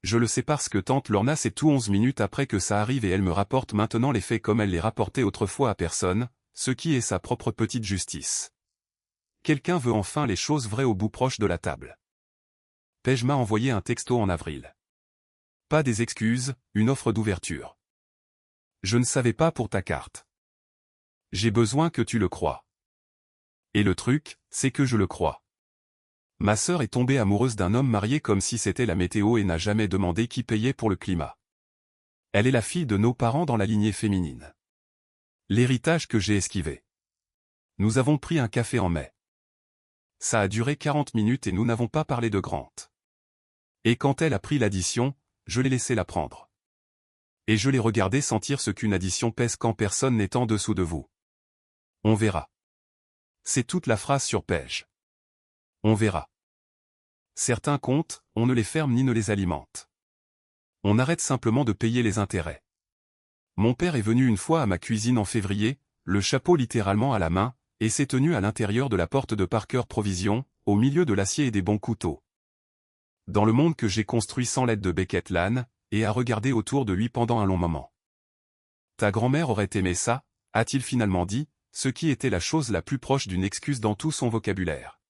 Je le sais parce que tante Lorna c'est tout 11 minutes après que ça arrive et elle me rapporte maintenant les faits comme elle les rapportait autrefois à personne, ce qui est sa propre petite justice. Quelqu'un veut enfin les choses vraies au bout proche de la table. Paige m'a envoyé un texto en avril. Pas des excuses, une offre d'ouverture. Je ne savais pas pour ta carte. J'ai besoin que tu le crois. Et le truc, c'est que je le crois. Ma sœur est tombée amoureuse d'un homme marié comme si c'était la météo et n'a jamais demandé qui payait pour le climat. Elle est la fille de nos parents dans la lignée féminine. L'héritage que j'ai esquivé. Nous avons pris un café en mai. Ça a duré 40 minutes et nous n'avons pas parlé de Grant. Et quand elle a pris l'addition, je l'ai laissé la prendre. Et je l'ai regardé sentir ce qu'une addition pèse quand personne n'est en dessous de vous. On verra. C'est toute la phrase sur Paige. On verra. Certains comptes, on ne les ferme ni ne les alimente. On arrête simplement de payer les intérêts. Mon père est venu une fois à ma cuisine en février, le chapeau littéralement à la main, et s'est tenu à l'intérieur de la porte de Parker Provision, au milieu de l'acier et des bons couteaux. Dans le monde que j'ai construit sans l'aide de Beckett-Lan, et a regardé autour de lui pendant un long moment. Ta grand-mère aurait aimé ça, a-t-il finalement dit, ce qui était la chose la plus proche d'une excuse dans tout son vocabulaire.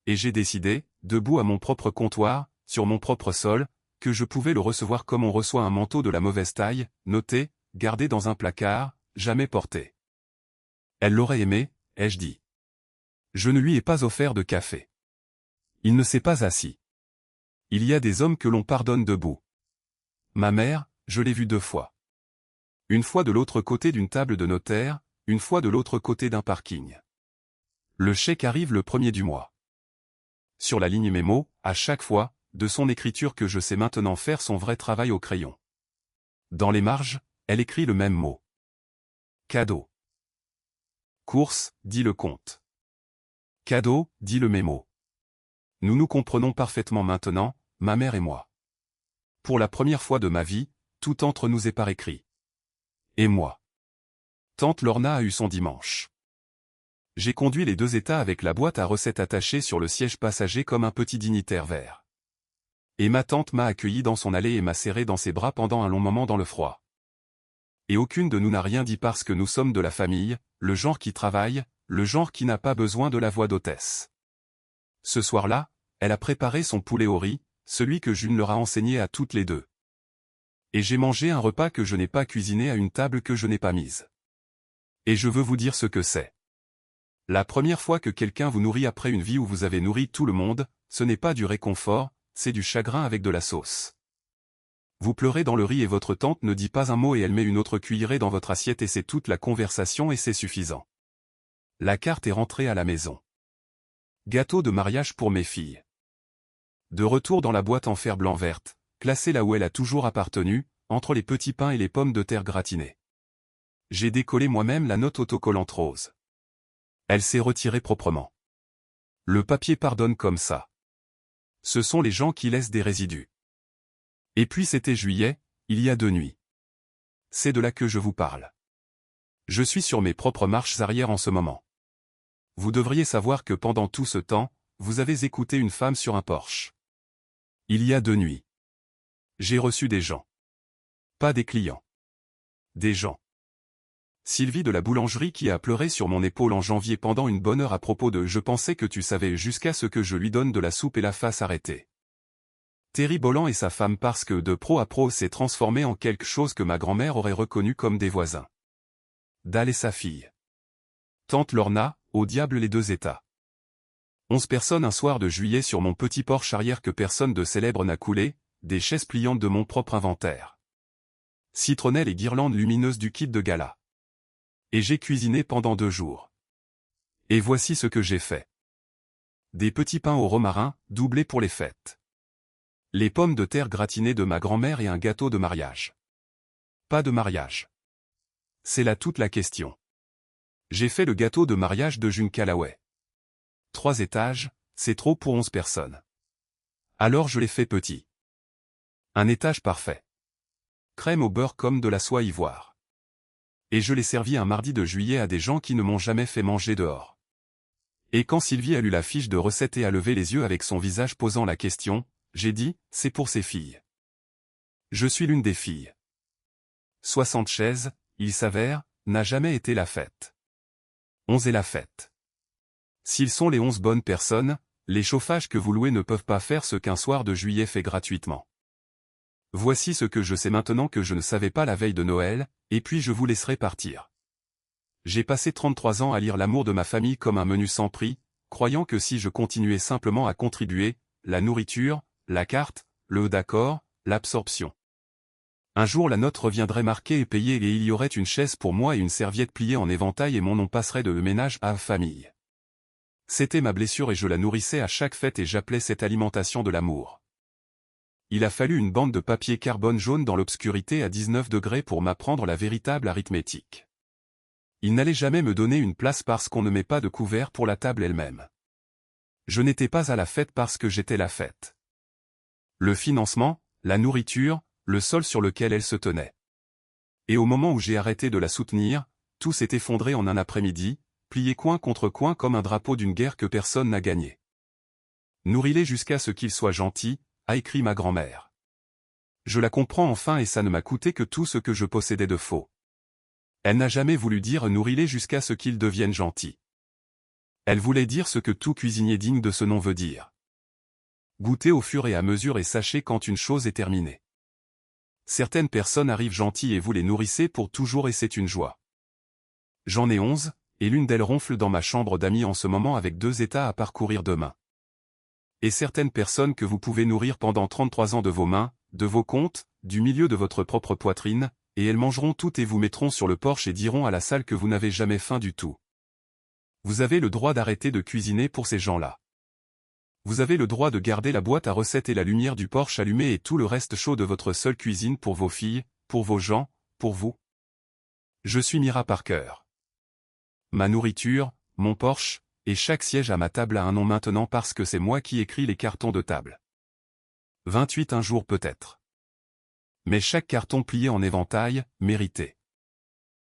Et j'ai décidé, debout à mon propre comptoir, sur mon propre sol, que je pouvais le recevoir comme on reçoit un manteau de la mauvaise taille, noté, gardé dans un placard, jamais porté. Elle l'aurait aimé, ai-je dit. Je ne lui ai pas offert de café. Il ne s'est pas assis. Il y a des hommes que l'on pardonne debout. Ma mère, je l'ai vue 2 fois. Une fois de l'autre côté d'une table de notaire, une fois de l'autre côté d'un parking. Le chèque arrive le 1er du mois. Sur la ligne mémo, à chaque fois, de son écriture que je sais maintenant faire son vrai travail au crayon. Dans les marges, elle écrit le même mot. Cadeau. Course, dit le compte. Cadeau, dit le mémo. Nous nous comprenons parfaitement maintenant, ma mère et moi. Pour la première fois de ma vie, tout entre nous est par écrit. Et moi. Tante Lorna a eu son dimanche. J'ai conduit les 2 états avec la boîte à recettes attachée sur le siège passager comme un petit dignitaire vert. Et ma tante m'a accueilli dans son allée et m'a serré dans ses bras pendant un long moment dans le froid. Et aucune de nous n'a rien dit parce que nous sommes de la famille, le genre qui travaille, le genre qui n'a pas besoin de la voix d'hôtesse. Ce soir-là, elle a préparé son poulet au riz, celui que June leur a enseigné à toutes les 2. Et j'ai mangé un repas que je n'ai pas cuisiné à une table que je n'ai pas mise. Et je veux vous dire ce que c'est. La première fois que quelqu'un vous nourrit après une vie où vous avez nourri tout le monde, ce n'est pas du réconfort, c'est du chagrin avec de la sauce. Vous pleurez dans le riz et votre tante ne dit pas un mot et elle met une autre cuillerée dans votre assiette et c'est toute la conversation et c'est suffisant. La carte est rentrée à la maison. Gâteau de mariage pour mes filles. De retour dans la boîte en fer blanc verte, classée là où elle a toujours appartenu, entre les petits pains et les pommes de terre gratinées. J'ai décollé moi-même la note autocollante rose. Elle s'est retirée proprement. Le papier pardonne comme ça. Ce sont les gens qui laissent des résidus. Et puis c'était juillet, il y a 2 nuits. C'est de là que je vous parle. Je suis sur mes propres marches arrière en ce moment. Vous devriez savoir que pendant tout ce temps, vous avez écouté une femme sur un Porsche. Il y a 2 nuits. J'ai reçu des gens. Pas des clients. Des gens. Sylvie de la boulangerie qui a pleuré sur mon épaule en janvier pendant une bonne heure à propos de « je pensais que tu savais » jusqu'à ce que je lui donne de la soupe et la fasse arrêter. Terry Bolland et sa femme parce que de pro à pro s'est transformé en quelque chose que ma grand-mère aurait reconnu comme des voisins. Dal et sa fille. Tante Lorna, au diable les 2 états. 11 personnes un soir de juillet sur mon petit Porsche arrière que personne de célèbre n'a coulé, des chaises pliantes de mon propre inventaire. Citronnelle et guirlandes lumineuses du kit de gala. Et j'ai cuisiné pendant 2 jours. Et voici ce que j'ai fait. Des petits pains au romarin, doublés pour les fêtes. Les pommes de terre gratinées de ma grand-mère et un gâteau de mariage. Pas de mariage. C'est là toute la question. J'ai fait le gâteau de mariage de June Callaway. 3 étages, c'est trop pour 11 personnes. Alors je l'ai fait petit. Un étage parfait. Crème au beurre comme de la soie ivoire. Et je l'ai servi un mardi de juillet à des gens qui ne m'ont jamais fait manger dehors. Et quand Sylvie a lu la fiche de recette et a levé les yeux avec son visage posant la question, j'ai dit, c'est pour ses filles. Je suis l'une des filles. 60 chaises, il s'avère, n'a jamais été la fête. 11 est la fête. S'ils sont les 11 bonnes personnes, les chauffages que vous louez ne peuvent pas faire ce qu'un soir de juillet fait gratuitement. Voici ce que je sais maintenant que je ne savais pas la veille de Noël, et puis je vous laisserai partir. J'ai passé 33 ans à lire l'amour de ma famille comme un menu sans prix, croyant que si je continuais simplement à contribuer, la nourriture, la carte, le d'accord, l'absorption. Un jour la note reviendrait marquée et payée et il y aurait une chaise pour moi et une serviette pliée en éventail et mon nom passerait de ménage à famille. C'était ma blessure et je la nourrissais à chaque fête et j'appelais cette alimentation de l'amour. Il a fallu une bande de papier carbone jaune dans l'obscurité à 19 degrés pour m'apprendre la véritable arithmétique. Il n'allait jamais me donner une place parce qu'on ne met pas de couvert pour la table elle-même. Je n'étais pas à la fête parce que j'étais la fête. Le financement, la nourriture, le sol sur lequel elle se tenait. Et au moment où j'ai arrêté de la soutenir, tout s'est effondré en un après-midi, plié coin contre coin comme un drapeau d'une guerre que personne n'a gagnée. Nourris-les jusqu'à ce qu'ils soient gentils, a écrit ma grand-mère. Je la comprends enfin et ça ne m'a coûté que tout ce que je possédais de faux. Elle n'a jamais voulu dire nourris-les jusqu'à ce qu'ils deviennent gentils. Elle voulait dire ce que tout cuisinier digne de ce nom veut dire. Goûtez au fur et à mesure et sachez quand une chose est terminée. Certaines personnes arrivent gentilles et vous les nourrissez pour toujours et c'est une joie. J'en ai 11, et l'une d'elles ronfle dans ma chambre d'amis en ce moment avec 2 états à parcourir demain. Et certaines personnes que vous pouvez nourrir pendant 33 ans de vos mains, de vos comptes, du milieu de votre propre poitrine, et elles mangeront tout et vous mettront sur le porche et diront à la salle que vous n'avez jamais faim du tout. Vous avez le droit d'arrêter de cuisiner pour ces gens-là. Vous avez le droit de garder la boîte à recettes et la lumière du porche allumée et tout le reste chaud de votre seule cuisine pour vos filles, pour vos gens, pour vous. Je suis Mira Parker. Ma nourriture, mon porche, et chaque siège à ma table a un nom maintenant parce que c'est moi qui écris les cartons de table. 28 un jour peut-être. Mais chaque carton plié en éventail, mérité.